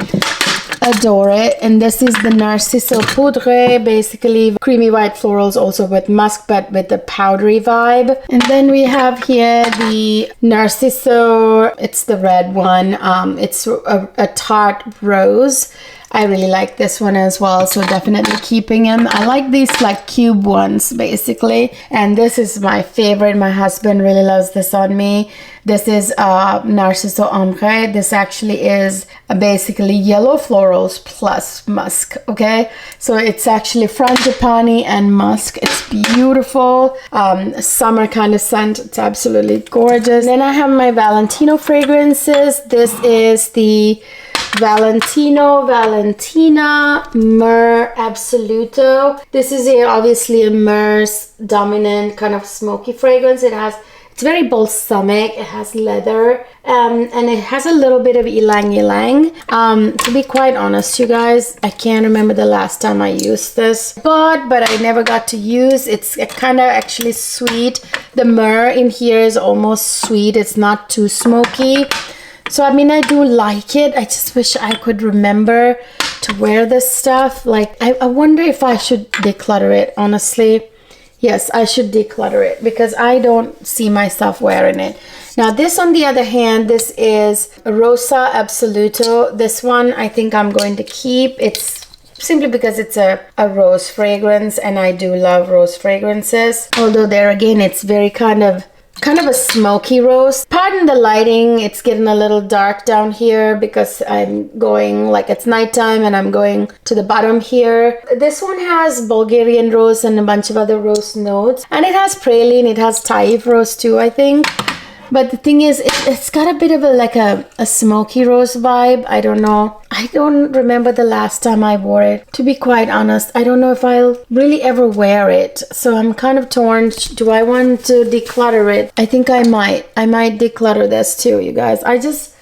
adore it. And this is the Narciso Poudre, basically creamy white florals, also with musk, but with the powdery vibe. And then we have here the Narciso, it's the red one. It's a tart rose. I really like this one as well, so definitely keeping him. I like these like cube ones basically, and this is my favorite. My husband really loves this on me. This is Narciso Ombre. This actually is basically yellow florals plus musk, okay? So it's actually frangipani and musk. It's beautiful. Summer kind of scent. It's absolutely gorgeous. Then I have my Valentino fragrances. This is the Valentino Valentina Myrrh Absoluto. This is obviously a myrrh's dominant kind of smoky fragrance. It's very balsamic. It has leather, and it has a little bit of ylang ylang. To be quite honest, you guys, I can't remember the last time I used this, but I never got to use. It's kind of actually sweet. The myrrh in here is almost sweet. It's not too smoky. So, I mean, I do like it. I just wish I could remember to wear this stuff. Like, I wonder if I should declutter it, honestly. Yes, I should declutter it because I don't see myself wearing it. Now, this, on the other hand, this is Rosa Absoluto. This one, I think I'm going to keep. It's simply because it's a rose fragrance, and I do love rose fragrances. Although there again, it's very kind of a smoky rose. Pardon the lighting, it's getting a little dark down here because I'm going, like, it's nighttime and I'm going to the bottom here. This one has Bulgarian rose and a bunch of other rose notes, and it has praline, it has Taif rose too, I think. But the thing is, it's got a bit of a smoky rose vibe. I don't know. I don't remember the last time I wore it. To be quite honest, I don't know if I'll really ever wear it. So I'm kind of torn. Do I want to declutter it? I think I might. I might declutter this too, you guys. I just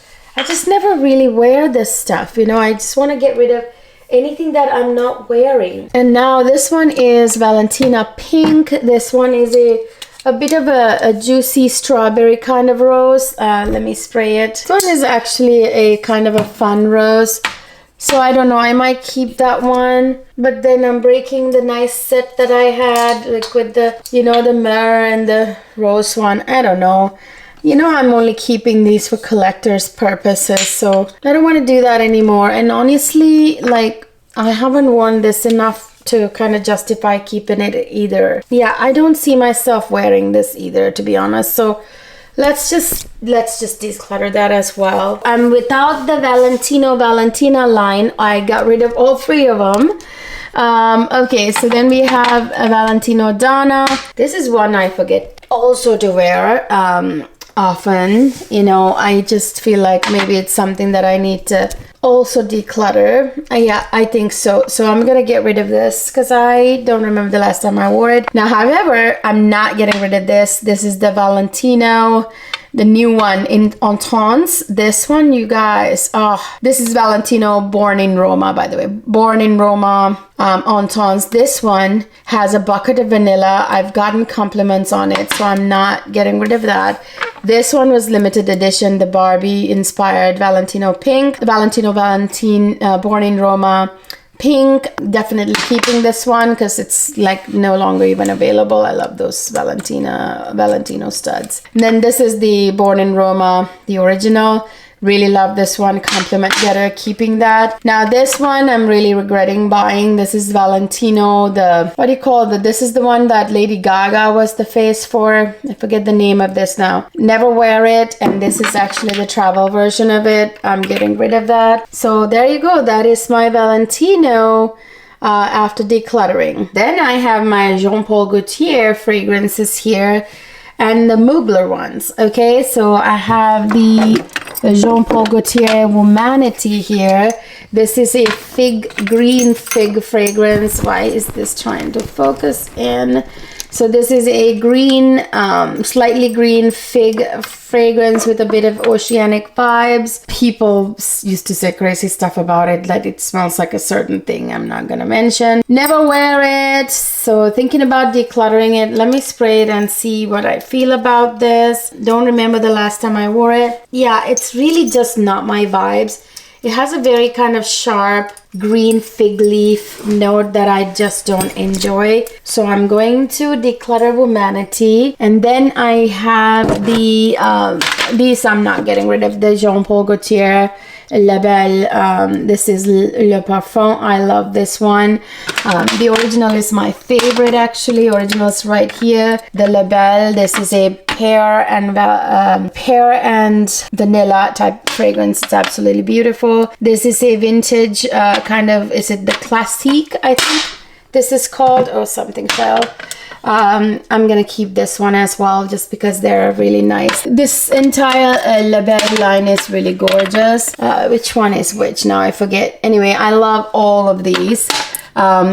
never really wear this stuff. You know, I just want to get rid of anything that I'm not wearing. And now this one is Valentina Pink. This one is a bit of a juicy strawberry kind of rose. Let me spray it. This one is actually a kind of a fun rose. So I don't know, I might keep that one. But then I'm breaking the nice set that I had, like with the, you know, the myrrh and the rose one. I don't know. You know, I'm only keeping these for collector's purposes. So I don't want to do that anymore. And honestly, like, I haven't worn this enough to kind of justify keeping it either. Yeah, I don't see myself wearing this either, to be honest. So let's just declutter that as well. Without the Valentina line, I got rid of all three of them. Okay, so then we have a Valentino Donna. This is one I forget also to wear often. You know, I just feel like maybe it's something that I need to also declutter. Yeah, I think so. So I'm gonna get rid of this because I don't remember the last time I wore it. Now, however, I'm not getting rid of this. This is the Valentino, the new one in Entente. This one, you guys, this is Valentino Born in Roma, by the way. Born in Roma, Entente. This one has a bucket of vanilla. I've gotten compliments on it, so I'm not getting rid of that. This one was limited edition, the Barbie inspired Valentino Pink. The Valentino Born in Roma Pink. Definitely keeping this one because it's like no longer even available. I love those Valentino studs. And then this is the Born in Roma, the original. Really love this one. Compliment getter, keeping that. Now this one I'm really regretting buying. This is Valentino, this is the one that Lady Gaga was the face for. I forget the name of this now. Never wear it, and this is actually the travel version of it. I'm getting rid of that. So there you go. That is my Valentino after decluttering. Then I have my Jean Paul Gaultier fragrances here, and the Mugler ones. Okay, so I have the Jean Paul Gaultier Womanity here. This is a green fig fragrance. Why is this trying to focus in? So this is a green, slightly green fig fragrance with a bit of oceanic vibes. People used to say crazy stuff about it, that it smells like a certain thing I'm not gonna mention. Never wear it. So thinking about decluttering it. Let me spray it and see what I feel about this. Don't remember the last time I wore it. Yeah, it's really just not my vibes. It has a very kind of sharp green fig leaf note that I just don't enjoy. So I'm going to Declutter Womanity. And then I have the, these I'm not getting rid of, the Jean Paul Gaultier Label. This is Le Parfum. I love this one. The original is my favorite actually. Original's right here. The Label. This is a pear and vanilla type fragrance. It's absolutely beautiful. This is a vintage kind of, is it the Classique, I think this is called, or something fell. I'm gonna keep this one as well just because they're really nice. This entire Label line is really gorgeous. Which one is which now? I forget. Anyway, I love all of these.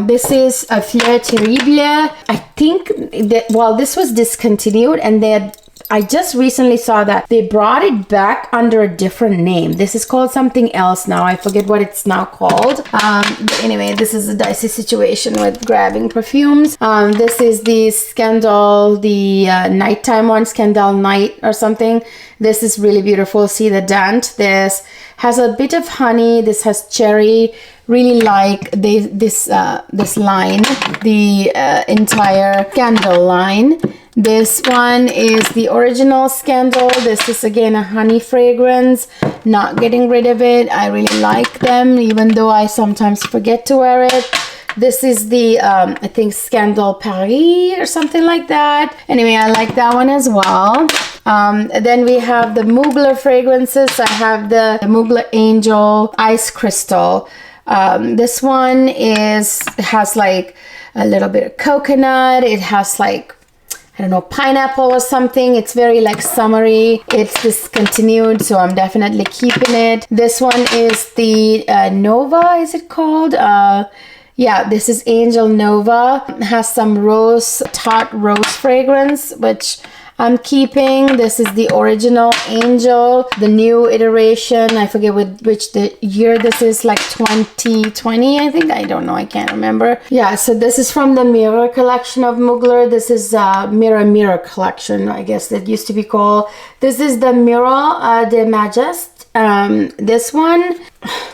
This is a Fleur Terrible. I think that, well, this was discontinued, and I just recently saw that they brought it back under a different name. This is called something else now. I forget what it's now called. But anyway, this is a dicey situation with grabbing perfumes. This is the Scandal, the nighttime one, Scandal Night or something. This is really beautiful. See the dent? This has a bit of honey. This has cherry. Really like this line, the entire Scandal line. This one is the original Scandal. This is again a honey fragrance. Not getting rid of it. I really like them, even though I sometimes forget to wear it. This is the, I think, Scandal Paris or something like that. Anyway, I like that one as well. Then we have the Mugler fragrances. I have the Mugler Angel Ice Crystal. This one has like a little bit of coconut. It has like, I don't know, pineapple or something. It's very like summery. It's discontinued, so I'm definitely keeping it. This one is the Nova, is it called? Yeah, this is Angel Nova. It has some tart rose fragrance, which I'm keeping. This is the original Angel, the new iteration. I forget which the year this is, like 2020, I think. I don't know. I can't remember. Yeah, so this is from the Mirror collection of Mugler. This is Mirror collection, I guess that used to be called. This is the Mirror de Majest. This one,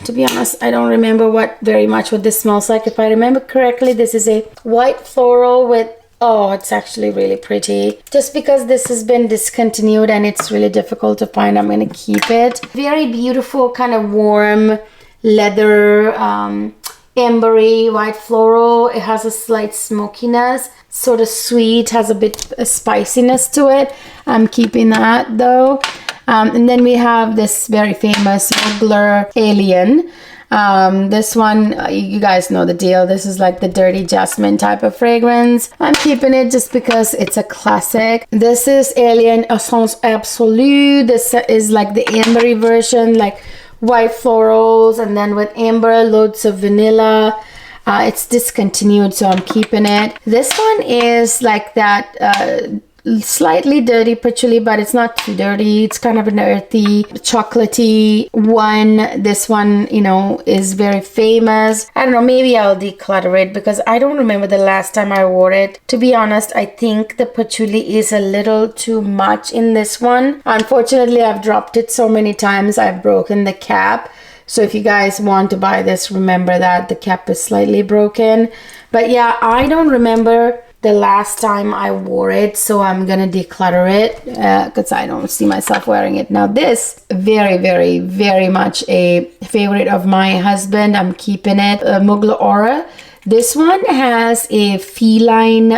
to be honest, I don't remember very much what this smells like. If I remember correctly, this is a white floral with, oh, it's actually really pretty. Just because this has been discontinued and it's really difficult to find, I'm going to keep it. Very beautiful, kind of warm leather, ambery, white floral. It has a slight smokiness, sort of sweet, has a bit of spiciness to it. I'm keeping that though. And then we have this very famous Mugler Alien. This one, you guys know the deal. This is like the dirty jasmine type of fragrance. I'm keeping it just because it's a classic. This is Alien Essence Absolue. This is like the ambery version, like white florals, and then with amber, loads of vanilla. It's discontinued, so I'm keeping it. This one is like that slightly dirty patchouli, but it's not too dirty. It's kind of an earthy, chocolatey one. This one, you know, is very famous. I don't know, maybe I'll declutter it because I don't remember the last time I wore it. To be honest, I think the patchouli is a little too much in this one. Unfortunately, I've dropped it so many times, I've broken the cap. So if you guys want to buy this, remember that the cap is slightly broken. But yeah, I don't remember the last time I wore it, so I'm gonna declutter it because I don't see myself wearing it. Now this, very, very, very much a favorite of my husband. I'm keeping it. Mugler Aura. This one has a feline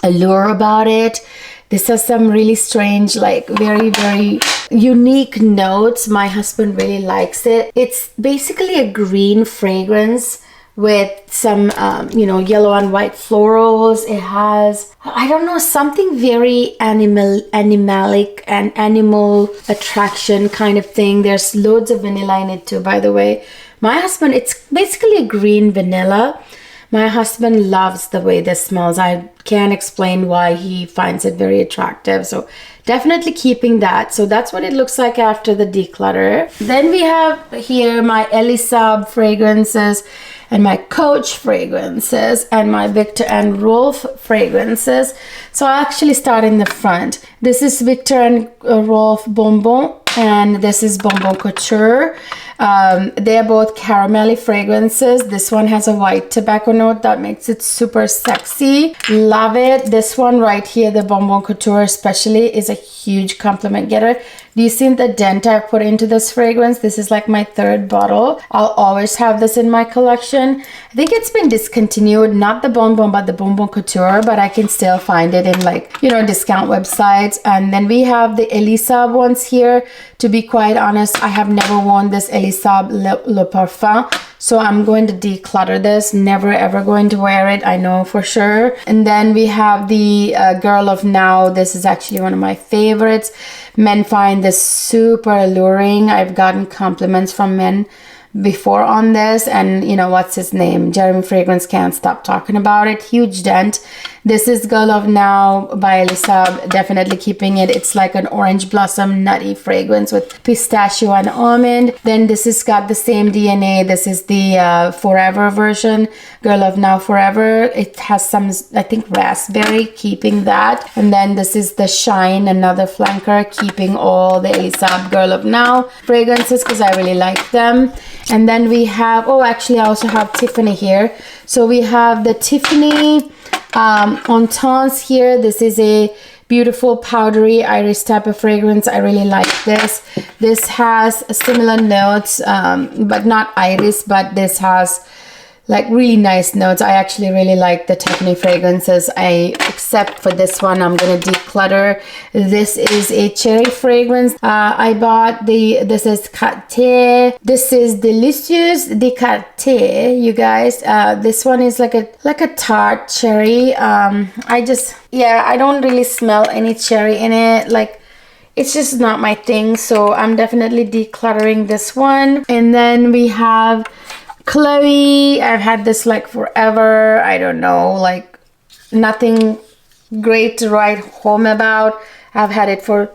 allure about it. This has some really strange, like very, very unique notes. My husband really likes it. It's basically a green fragrance with some, you know, yellow and white florals. It has, I don't know, something very animalic and animal attraction kind of thing. There's loads of vanilla in it too, by the way. My husband, it's basically a green vanilla. My husband loves the way this smells. I can't explain why he finds it very attractive. So definitely keeping that. So that's what it looks like after the declutter. Then we have here my Elie Saab fragrances and my Coach fragrances and my Viktor and Rolf fragrances. So I actually start in the front. This is Viktor and Rolf Bonbon. and this is Bonbon Couture. They're both caramelly fragrances. This one has a white tobacco note that makes it super sexy. Love it. This one right here, the Bonbon Couture especially, is a huge compliment getter. Do you see the dent I've put into this fragrance? This is like my third bottle. I'll always have this in my collection. I think it's been discontinued, not the Bonbon, but the Bonbon Couture, but I can still find it in, like, you know, discount websites. And then we have the Elie Saab ones here. To be quite honest, I have never worn this Elie Saab Le Parfum, so I'm going to declutter this. Never ever going to wear it, I know for sure. And then we have the Girl of Now. This is actually one of my favorites. Men find this super alluring. I've gotten compliments from men before on this, and you know, what's his name, Jeremy Fragrance can't stop talking about it. Huge dent. This is Girl of Now by Elie Saab. Definitely keeping it. It's like an orange blossom nutty fragrance with pistachio and almond. Then this has got the same DNA. This is the Forever version, Girl of Now Forever. It has some, I think, raspberry, keeping that. And then this is the Shine, another flanker, keeping all the Elie Saab Girl of Now fragrances because I really like them. And then we have, oh, actually I also have Tiffany here. So we have the Tiffany Entente here. This is a beautiful powdery iris type of fragrance. I really like this. This has similar notes, but not iris, but this has like really nice notes. I actually really like the Tiffany fragrances. Except for this one, I'm gonna declutter. This is a cherry fragrance. I bought this is Quartier. This is Delicious de Quartier, you guys. This one is like a tart cherry. I don't really smell any cherry in it. Like, it's just not my thing, so I'm definitely decluttering this one. And then we have Cleo. I've had this like forever. I don't know, like nothing great to write home about. I've had it for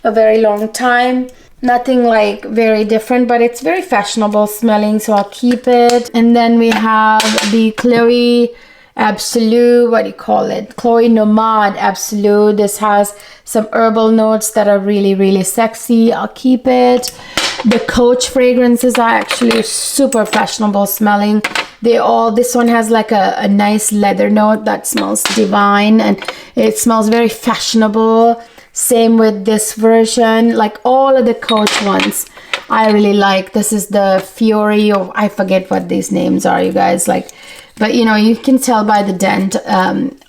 a very long time. Nothing like very different, but it's very fashionable smelling, so I'll keep it. And then we have the Cleo Absolute, what do you call it? Cleo Nomad Absolute. This has some herbal notes that are really, really sexy. I'll keep it. The Coach fragrances are actually super fashionable smelling. This one has like a nice leather note that smells divine, and it smells very fashionable. Same with this version. Like all of the Coach ones I really like. This is the Fury, or I forget what these names are, you guys. Like, but you know, you can tell by the dent.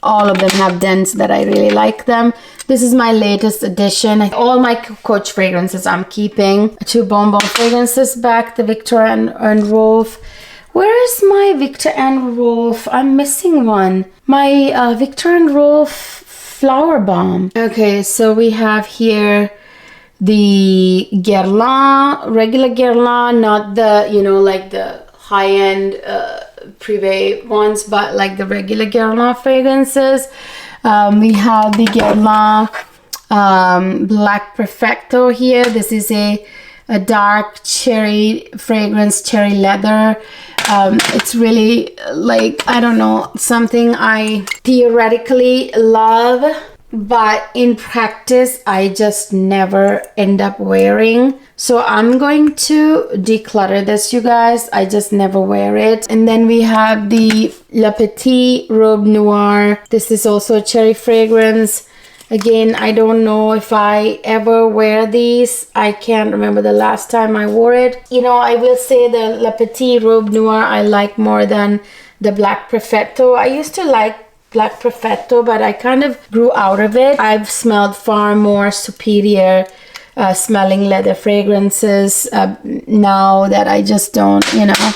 All of them have dents that I really like them. This is my latest addition. All my Coach fragrances I'm keeping. 2 Bonbon fragrances back. The Victor and Rolf. Where is my Victor and Rolf? I'm missing one. My Victor and Rolf Flower Bomb. Okay, so we have here the Guerlain, regular Guerlain, not the, you know, like the high-end privé ones, but like the regular Guerlain fragrances. We have the Guerlain Black Perfecto here. This is a dark cherry fragrance, cherry leather. It's really like, I don't know, something I theoretically love, but in practice I just never end up wearing. So I'm going to declutter this, you guys. I just never wear it. And then we have the Le Petit Robe Noir. This is also a cherry fragrance. Again, I don't know if I ever wear these. I can't remember the last time I wore it. You know, I will say the Le Petit Robe Noir I like more than the Black Perfetto. I used to like Black Perfetto, but I kind of grew out of it. I've smelled far more superior smelling leather fragrances now that I just don't, you know,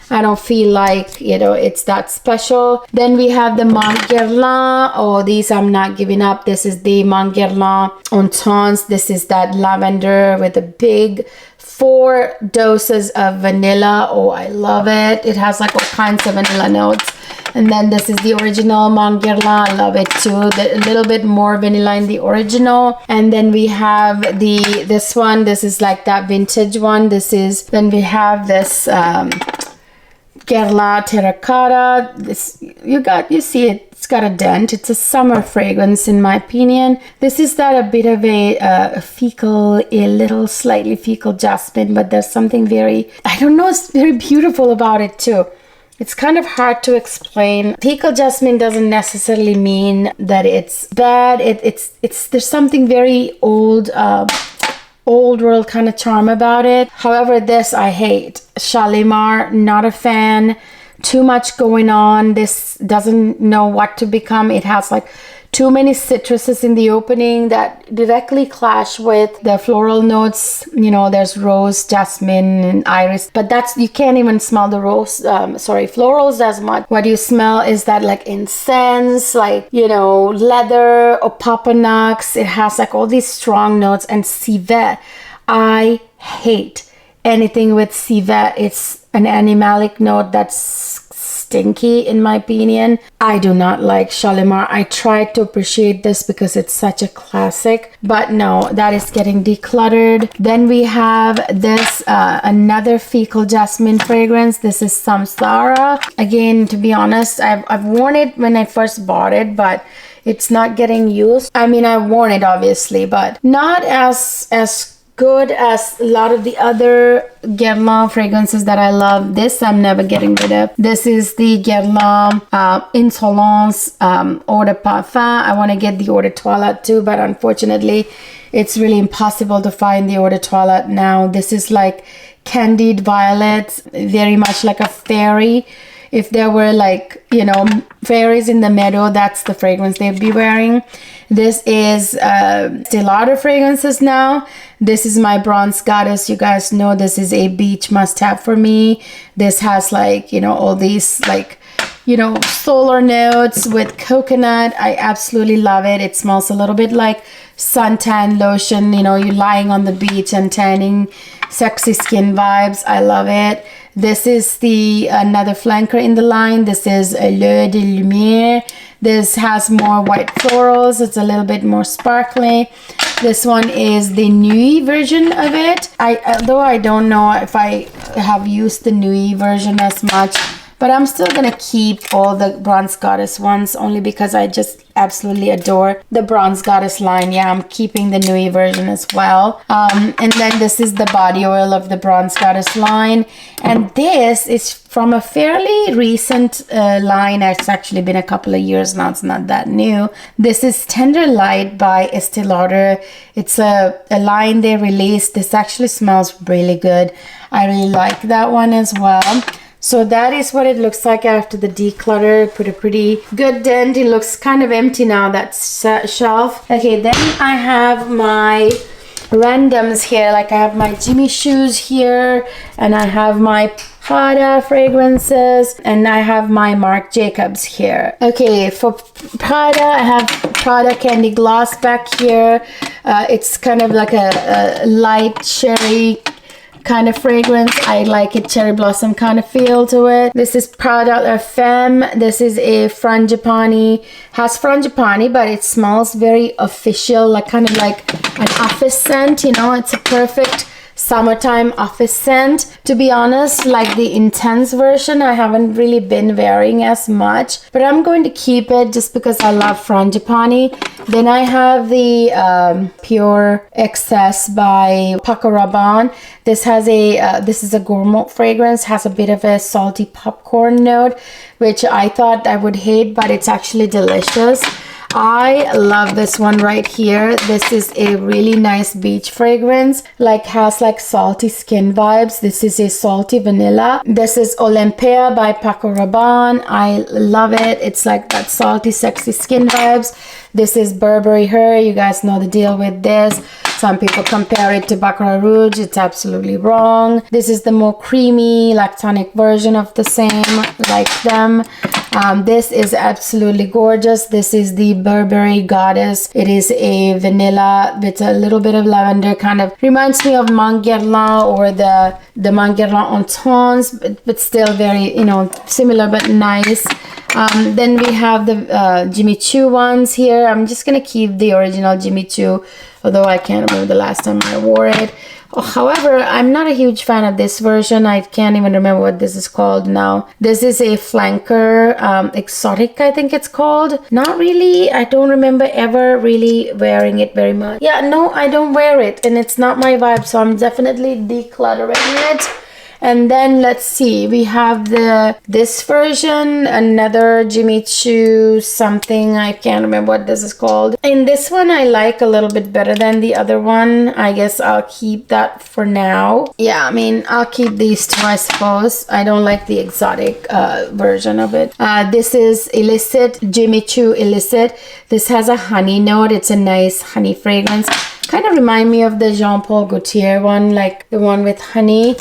I don't feel like, you know, it's that special. Then we have the Mont Guerlain. Oh, these I'm not giving up. This is the Mont Guerlain Entente. This is that lavender with a big 4 doses of vanilla. Oh, I love it. It has like all kinds of vanilla notes. And then this is the original Mont Guerlain. I love it too. A little bit more vanilla in the original. And then we have this one. This is like that vintage one. Then we have this Guerlain terracotta. This you see it. It's got a dent. It's a summer fragrance in my opinion. This is that a bit of a fecal, a little slightly fecal jasmine, but there's something very, I don't know, it's very beautiful about it too. It's kind of hard to explain. Fecal jasmine doesn't necessarily mean that it's bad. It's there's something very old world kind of charm about it. However, this I hate. Shalimar, not a fan. Too much going on. This doesn't know what to become. It has like too many citruses in the opening that directly clash with the floral notes. You know, there's rose, jasmine, and iris, but that's, you can't even smell the rose, florals as much. What you smell is that like incense, like, you know, leather or papanux. It has like all these strong notes. And civet, I hate anything with civet. It's an animalic note that's stinky in my opinion. I do not like Shalimar. I tried to appreciate this because it's such a classic, but no, that is getting decluttered. Then we have this another fecal jasmine fragrance. This is Samsara. Again, to be honest, I've worn it when I first bought it, but it's not getting used. I mean, I've worn it obviously, but not as good as a lot of the other Guerlain fragrances that I love. This I'm never getting rid of. This is the Guerlain Insolence Eau de Parfum. I want to get the Eau de Toilette too, but unfortunately it's really impossible to find the Eau de Toilette now. This is like candied violets, very much like a fairy. If there were like, you know, fairies in the meadow, that's the fragrance they'd be wearing. This is Estee Lauder fragrances now. This is my Bronze Goddess. You guys know this is a beach must-have for me. This has like, you know, all these like, you know, solar notes with coconut. I absolutely love it. It smells a little bit like suntan lotion. You know, you're lying on the beach and tanning, sexy skin vibes. I love it. This is the another flanker in the line. This is L'Eau de Lumière. This has more white florals. It's a little bit more sparkly. This one is the Nuit version of it. Although I don't know if I have used the Nuit version as much, but I'm still gonna keep all the Bronze Goddess ones only because I just absolutely adore the Bronze Goddess line. Yeah, I'm keeping the Nuit version as well. And then this is the body oil of the Bronze Goddess line. And this is from a fairly recent line. It's actually been a couple of years now. It's not that new. This is Tender Light by Estee Lauder. It's a line they released. This actually smells really good. I really like that one as well. So that is what it looks like after the declutter. Put a pretty good dent. It looks kind of empty now, that shelf. Okay, then I have my randoms here. Like I have my Jimmy shoes here, and I have my Prada fragrances, and I have my Marc Jacobs here. Okay, for Prada, I have Prada Candy Gloss back here. It's kind of like a light cherry kind of fragrance. I like it, cherry blossom kind of feel to it. This is Prada Femme. This is a frangipani. Has frangipani, but it smells very official, like kind of like an office scent. You know, it's a perfect summertime office scent. To be honest, like the intense version, I haven't really been wearing as much, but I'm going to keep it just because I love frangipani. Then I have the Pure Excess by Paco Rabanne. This has a this is a gourmet fragrance, has a bit of a salty popcorn note, which I thought I would hate, but it's actually delicious. I love this one right here. This is a really nice beach fragrance, like has like salty skin vibes. This is a salty vanilla. This is Olympia by Paco Rabanne. I love it. It's like that salty, sexy skin vibes. This is Burberry Her. You guys know the deal with this. Some people compare it to Baccarat Rouge. It's absolutely wrong. This is the more creamy, lactonic version of the same, like them. This is absolutely gorgeous. This is the Burberry Goddess. It is a vanilla with a little bit of lavender. Kind of reminds me of Mont Guerlain or the Mont Guerlain en tones, but still very, you know, similar but nice. Then we have the Jimmy Choo ones here. I'm just gonna keep the original Jimmy Choo, although I can't remember the last time I wore it. However, I'm not a huge fan of this version. I can't even remember what this is called now. This is a flanker exotic, I think it's called. Not really. I don't remember ever really wearing it very much. Yeah, no, I don't wear it, and it's not my vibe, so I'm definitely decluttering it. And then let's see, we have this version, another Jimmy Choo something, I can't remember what this is called. And this one I like a little bit better than the other one. I guess I'll keep that for now. Yeah, I mean, I'll keep these two, I suppose. I don't like the exotic version of it. This is Illicit, Jimmy Choo Illicit. This has a honey note. It's a nice honey fragrance. Kind of remind me of the Jean Paul Gaultier one, like the one with honey.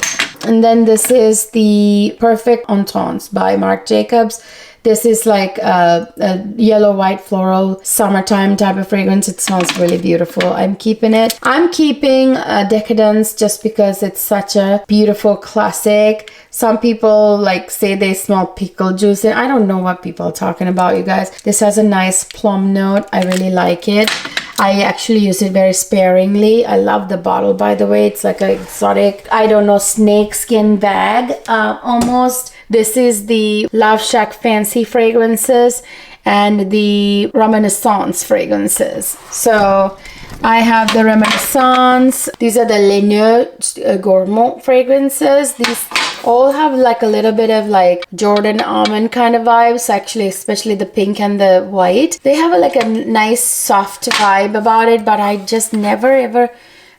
And then this is the Perfect Entente by Marc Jacobs. This is like a yellow, white, floral, summertime type of fragrance. It smells really beautiful. I'm keeping it. I'm keeping Decadence just because it's such a beautiful classic. Some people like say they smell pickle juice. And I don't know what people are talking about, you guys. This has a nice plum note. I really like it. I actually use it very sparingly. I love the bottle, by the way. It's like an exotic, I don't know, snake skin bag almost. This is the Love Shack Fancy fragrances and the Reminiscence fragrances. So I have the Reminiscence. These are the Laineux Gourmand fragrances. These all have like a little bit of like Jordan almond kind of vibes, actually, especially the pink and the white. They have like a nice soft vibe about it, but I just never ever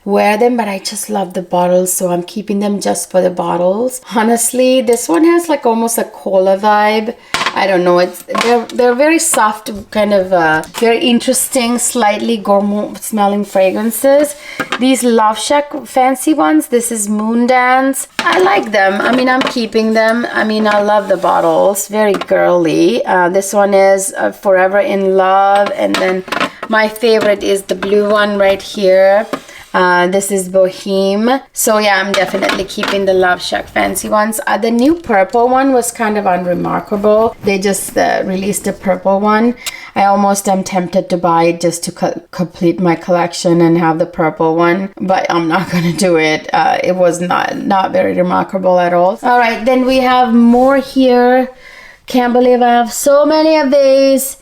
wear them. But I just love the bottles, so I'm keeping them just for the bottles. Honestly, this one has like almost a cola vibe. I don't know, they're very soft, kind of very interesting, slightly gourmand smelling fragrances. These Love Shack fancy ones, this is Moon Dance. I like them. I mean, I'm keeping them. I mean, I love the bottles, very girly. This one is Forever in Love, and then my favorite is the blue one right here. This is Boheme. So yeah, I'm definitely keeping the Love Shack fancy ones. The new purple one was kind of unremarkable. They just released a purple one. I almost am tempted to buy it just to complete my collection and have the purple one, but I'm not gonna do it. It was not very remarkable at all. All right, then we have more here. Can't believe I have so many of these.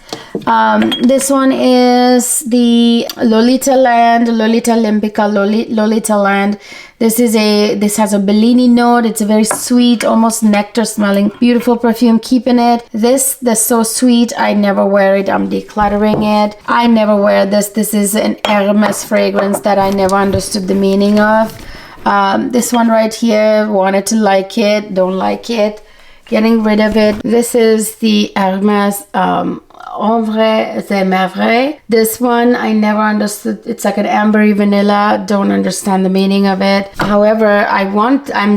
This one is the Lolita Land, Lolita Olympica, Lolita Land. This has a Bellini note. It's a very sweet, almost nectar smelling, beautiful perfume. Keeping it. This so sweet. I never wear it. I'm decluttering it. I never wear this. This is an Hermes fragrance that I never understood the meaning of. This one right here, wanted to like it, don't like it. Getting rid of it. This is the Hermes En Vrai c'est Merveille. This one I never understood. It's like an ambery vanilla. Don't understand the meaning of it. However, I'm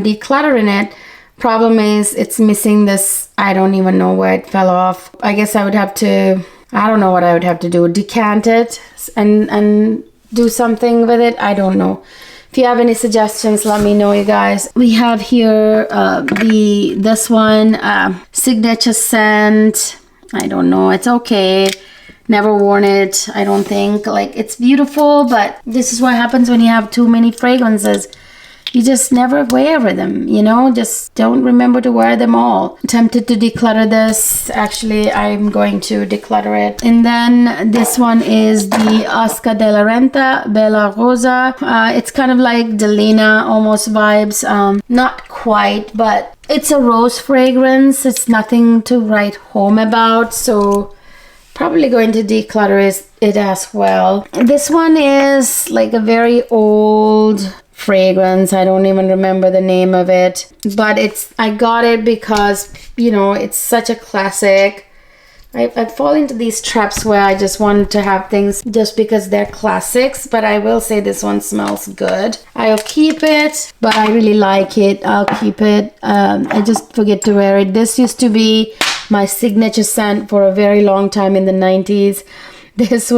decluttering it. Problem is it's missing this. I don't even know where it fell off. I guess I would have to, I don't know what I would have to do. Decant it and do something with it. I don't know. If you have any suggestions, let me know, you guys. We have here this one, Signature Scent. I don't know. It's okay. Never worn it, I don't think. Like, it's beautiful, but this is what happens when you have too many fragrances. You just never wear them, you know? Just don't remember to wear them all. Tempted to declutter this. Actually, I'm going to declutter it. And then this one is the Oscar de la Renta Bella Rosa. It's kind of like Delina almost vibes. Not quite, but it's a rose fragrance. It's nothing to write home about, so probably going to declutter it as well. This one is like a very old fragrance. I don't even remember the name of it, but I got it because, you know, it's such a classic. I fall into these traps where I just want to have things just because they're classics, but I will say this one smells good. I'll keep it, but I really like it. I'll keep it. I just forget to wear it. This used to be my signature scent for a very long time in the 90s. This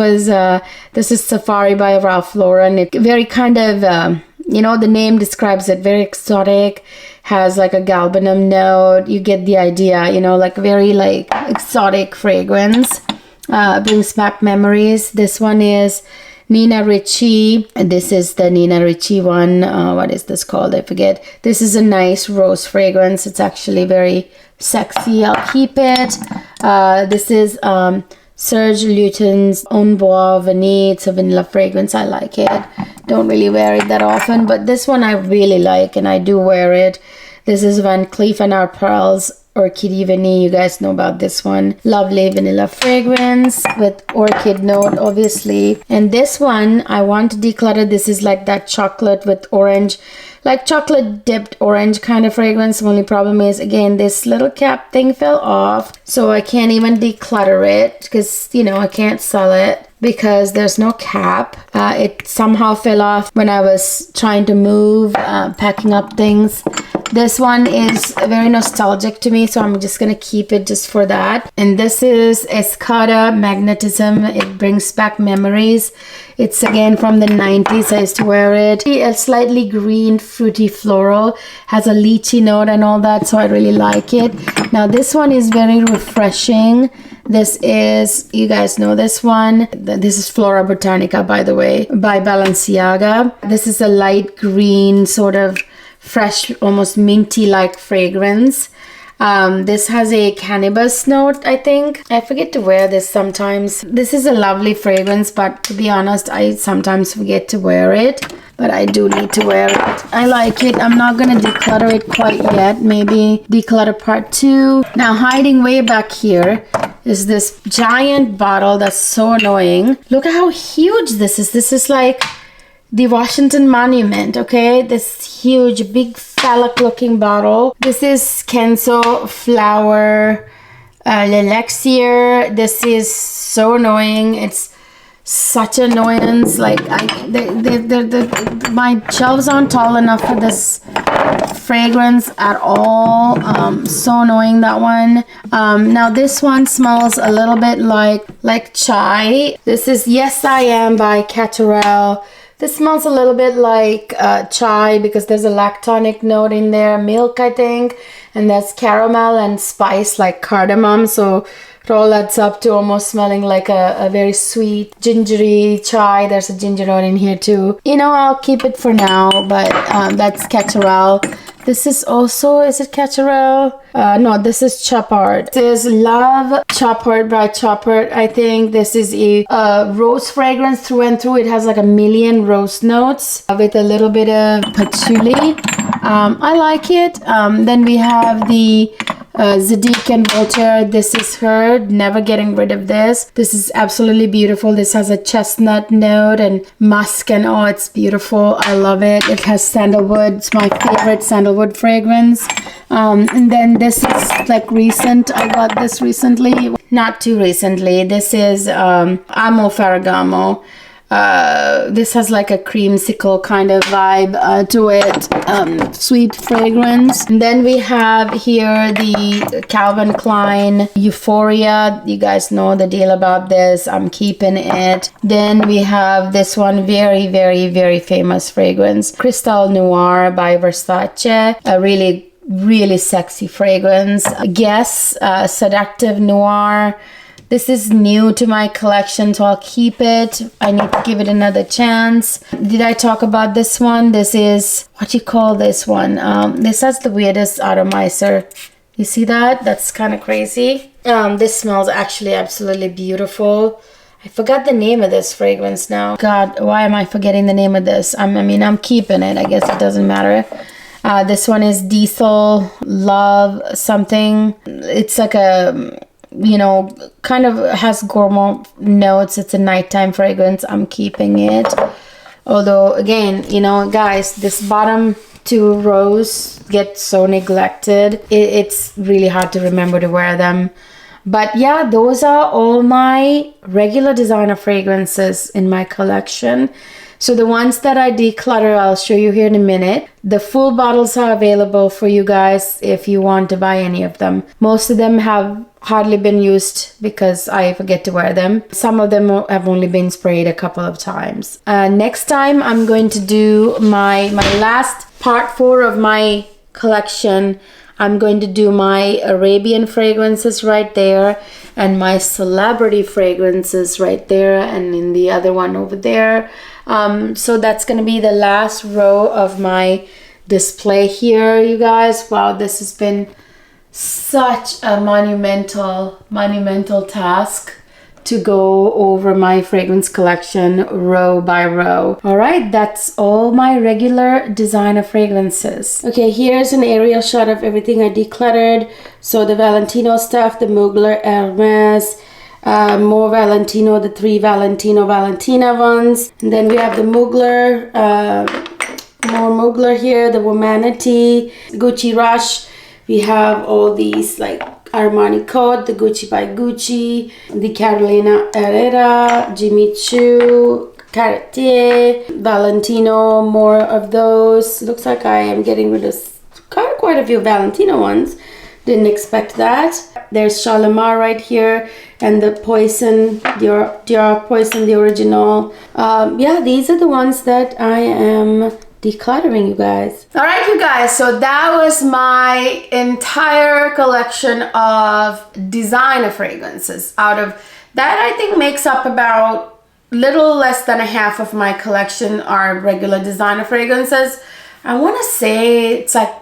is Safari by Ralph Lauren. It very kind of, you know, the name describes it, very exotic, has like a galbanum note. You get the idea, you know, like very like exotic fragrance. Brings back memories. This one is Nina Ricci. This is the Nina Ricci one. What is this called? I forget. This is a nice rose fragrance. It's actually very sexy. I'll keep it. This is Serge Lutens Un Bois Vanille. It's a vanilla fragrance. I like it. Don't really wear it that often, but this one I really like and I do wear it. This is Van Cleef & Arpels Orchid Vanille. You guys know about this one. Lovely vanilla fragrance with orchid note, obviously. And this one I want to declutter. This is like that chocolate with orange, like chocolate dipped orange kind of fragrance. The only problem is, again, this little cap thing fell off, so I can't even declutter it because, you know, I can't sell it because there's no cap. It somehow fell off when I was trying to move, packing up things. This one is very nostalgic to me, so I'm just gonna keep it just for that. And this is Escada Magnetism. It brings back memories. It's again from the 90s. I used to wear it. A slightly green, fruity floral, has a lychee note and all that, so I really like it. Now this one is very refreshing. This is, you guys know this one. This is Flora Botanica, by the way, by Balenciaga. This is a light green, sort of fresh, almost minty like fragrance. This has a cannabis note, I think. I forget to wear this sometimes. This is a lovely fragrance, but to be honest, I sometimes forget to wear it, but I do need to wear it. I like it. I'm not gonna declutter it quite yet. Maybe declutter part 2. Now, hiding way back here is this giant bottle that's so annoying. Look at how huge this is. This is like the Washington Monument, okay? This huge, big phallic looking bottle. This is Kenzo Flower L'Elixir. This is so annoying. It's such annoyance. Like, my shelves aren't tall enough for this fragrance at all. So annoying, that one. Now this one smells a little bit like chai. This is Yes I Am by Caturel. This smells a little bit like chai because there's a lactonic note in there, milk, I think, and there's caramel and spice like cardamom. So it all adds up to almost smelling like a very sweet, gingery chai. There's a ginger note in here too. You know, I'll keep it for now, but that's Caturel. This is also, is it Caturel? No, this is Chopard. This is Love Chopard by Chopard. I think this is a rose fragrance through and through. It has like a million rose notes with a little bit of patchouli. I like it. Then we have the Zadig and Voltaire. This is her. Never getting rid of this. This is absolutely beautiful. This has a chestnut note and musk, and oh, it's beautiful. I love it. It has sandalwood. It's my favorite sandalwood fragrance. And then this is like recent. I got this recently. Not too recently. This is Amo Ferragamo. This has like a creamsicle kind of vibe to it. Sweet fragrance. And then we have here the Calvin Klein Euphoria. You guys know the deal about this. I'm keeping it. Then we have this one, very, very, very famous fragrance, Crystal Noir by Versace. A really sexy fragrance. Guess Seductive Noir. This is new to my collection, so I'll keep it. I need to give it another chance. Did I talk about this one? This is, what do you call this one? This has the weirdest atomizer. You see that? That's kind of crazy. This smells actually absolutely beautiful. I forgot the name of this fragrance now. God, why am I forgetting the name of this? I'm keeping it. I guess it doesn't matter. This one is Diesel Love something. It's like a, you know, kind of has gourmet notes. It's a nighttime fragrance. I'm keeping it. Although, again, you know, guys, this bottom 2 rows get so neglected. It's really hard to remember to wear them. But yeah, those are all my regular designer fragrances in my collection. So the ones that I declutter, I'll show you here in a minute. The full bottles are available for you guys if you want to buy any of them. Most of them have hardly been used because I forget to wear them. Some of them have only been sprayed a couple of times. Next time I'm going to do my last part 4 of my collection. I'm going to do my Arabian fragrances right there and my celebrity fragrances right there and in the other one over there. So that's going to be the last row of my display here, you guys. Wow, this has been such a monumental task to go over my fragrance collection row by row. All right, that's all my regular designer fragrances. Okay, here's an aerial shot of everything I decluttered. So the Valentino stuff, the Mugler, Hermes, more Valentino, the 3 Valentina ones. And then we have the Mugler, more Mugler here, the Womanity, Gucci Rush. We have all these like Armani coat, the Gucci by Gucci, the Carolina Herrera, Jimmy Choo, Cartier, Valentino, more of those. Looks like I am getting rid of quite a few Valentino ones. Didn't expect that. There's Shalimar right here and the Poison, Dior Poison, the original. Yeah, these are the ones that I am decluttering, you guys. All right, you guys, so that was my entire collection of designer fragrances. Out of that, I think makes up about little less than a half of my collection are regular designer fragrances. I want to say it's like,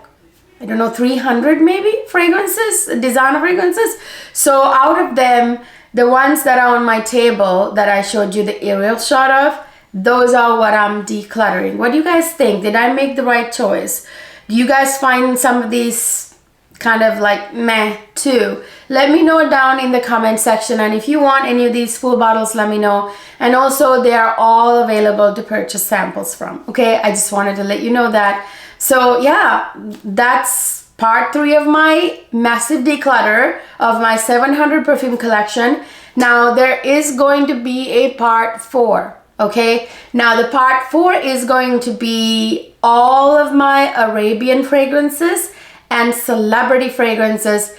I don't know, 300 maybe fragrances, designer fragrances. So out of them, the ones that are on my table that I showed you the aerial shot of, those are what I'm decluttering. What do you guys think? Did I make the right choice? Do you guys find some of these kind of like meh too? Let me know down in the comment section, and if you want any of these full bottles, let me know. And also they are all available to purchase samples from. Okay, I just wanted to let you know that. So yeah, that's part 3 of my massive declutter of my 700 perfume collection. Now there is going to be a part 4. Okay, now the part 4 is going to be all of my Arabian fragrances and celebrity fragrances.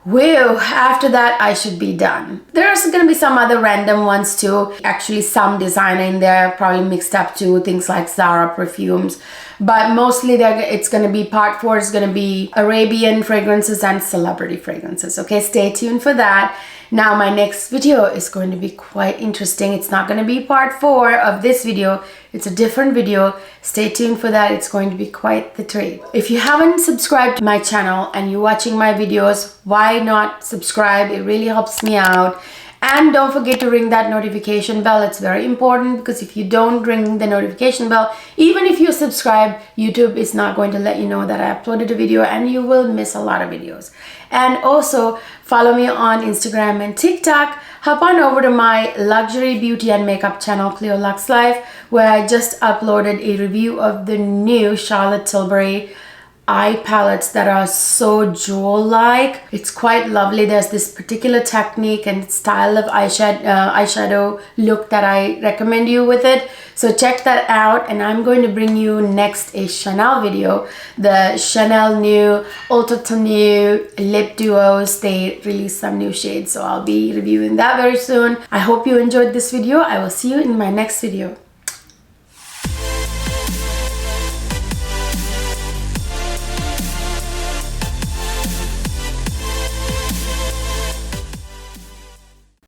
Whew, after that I should be done. There's going to be some other random ones too. Actually some designer in there, probably mixed up too, things like Zara perfumes. But mostly it's going to be part 4 is going to be Arabian fragrances and celebrity fragrances. Okay, stay tuned for that. Now my next video is going to be quite interesting. It's not going to be part 4 of this video. It's a different video. Stay tuned for that. It's going to be quite the treat. If you haven't subscribed to my channel and you're watching my videos, why not subscribe? It really helps me out. And don't forget to ring that notification bell. It's very important because if you don't ring the notification bell, even if you subscribe, YouTube is not going to let you know that I uploaded a video, and you will miss a lot of videos. And also follow me on Instagram and TikTok. Hop on over to my luxury beauty and makeup channel, Cleo Luxe Life, where I just uploaded a review of the new Charlotte Tilbury eye palettes that are so jewel-like. It's quite lovely. There's this particular technique and style of eyeshadow look that I recommend you with it. So check that out, and I'm going to bring you next a Chanel video. The Chanel new Ultra Tenue lip duos. They released some new shades, so I'll be reviewing that very soon. I hope you enjoyed this video. I will see you in my next video.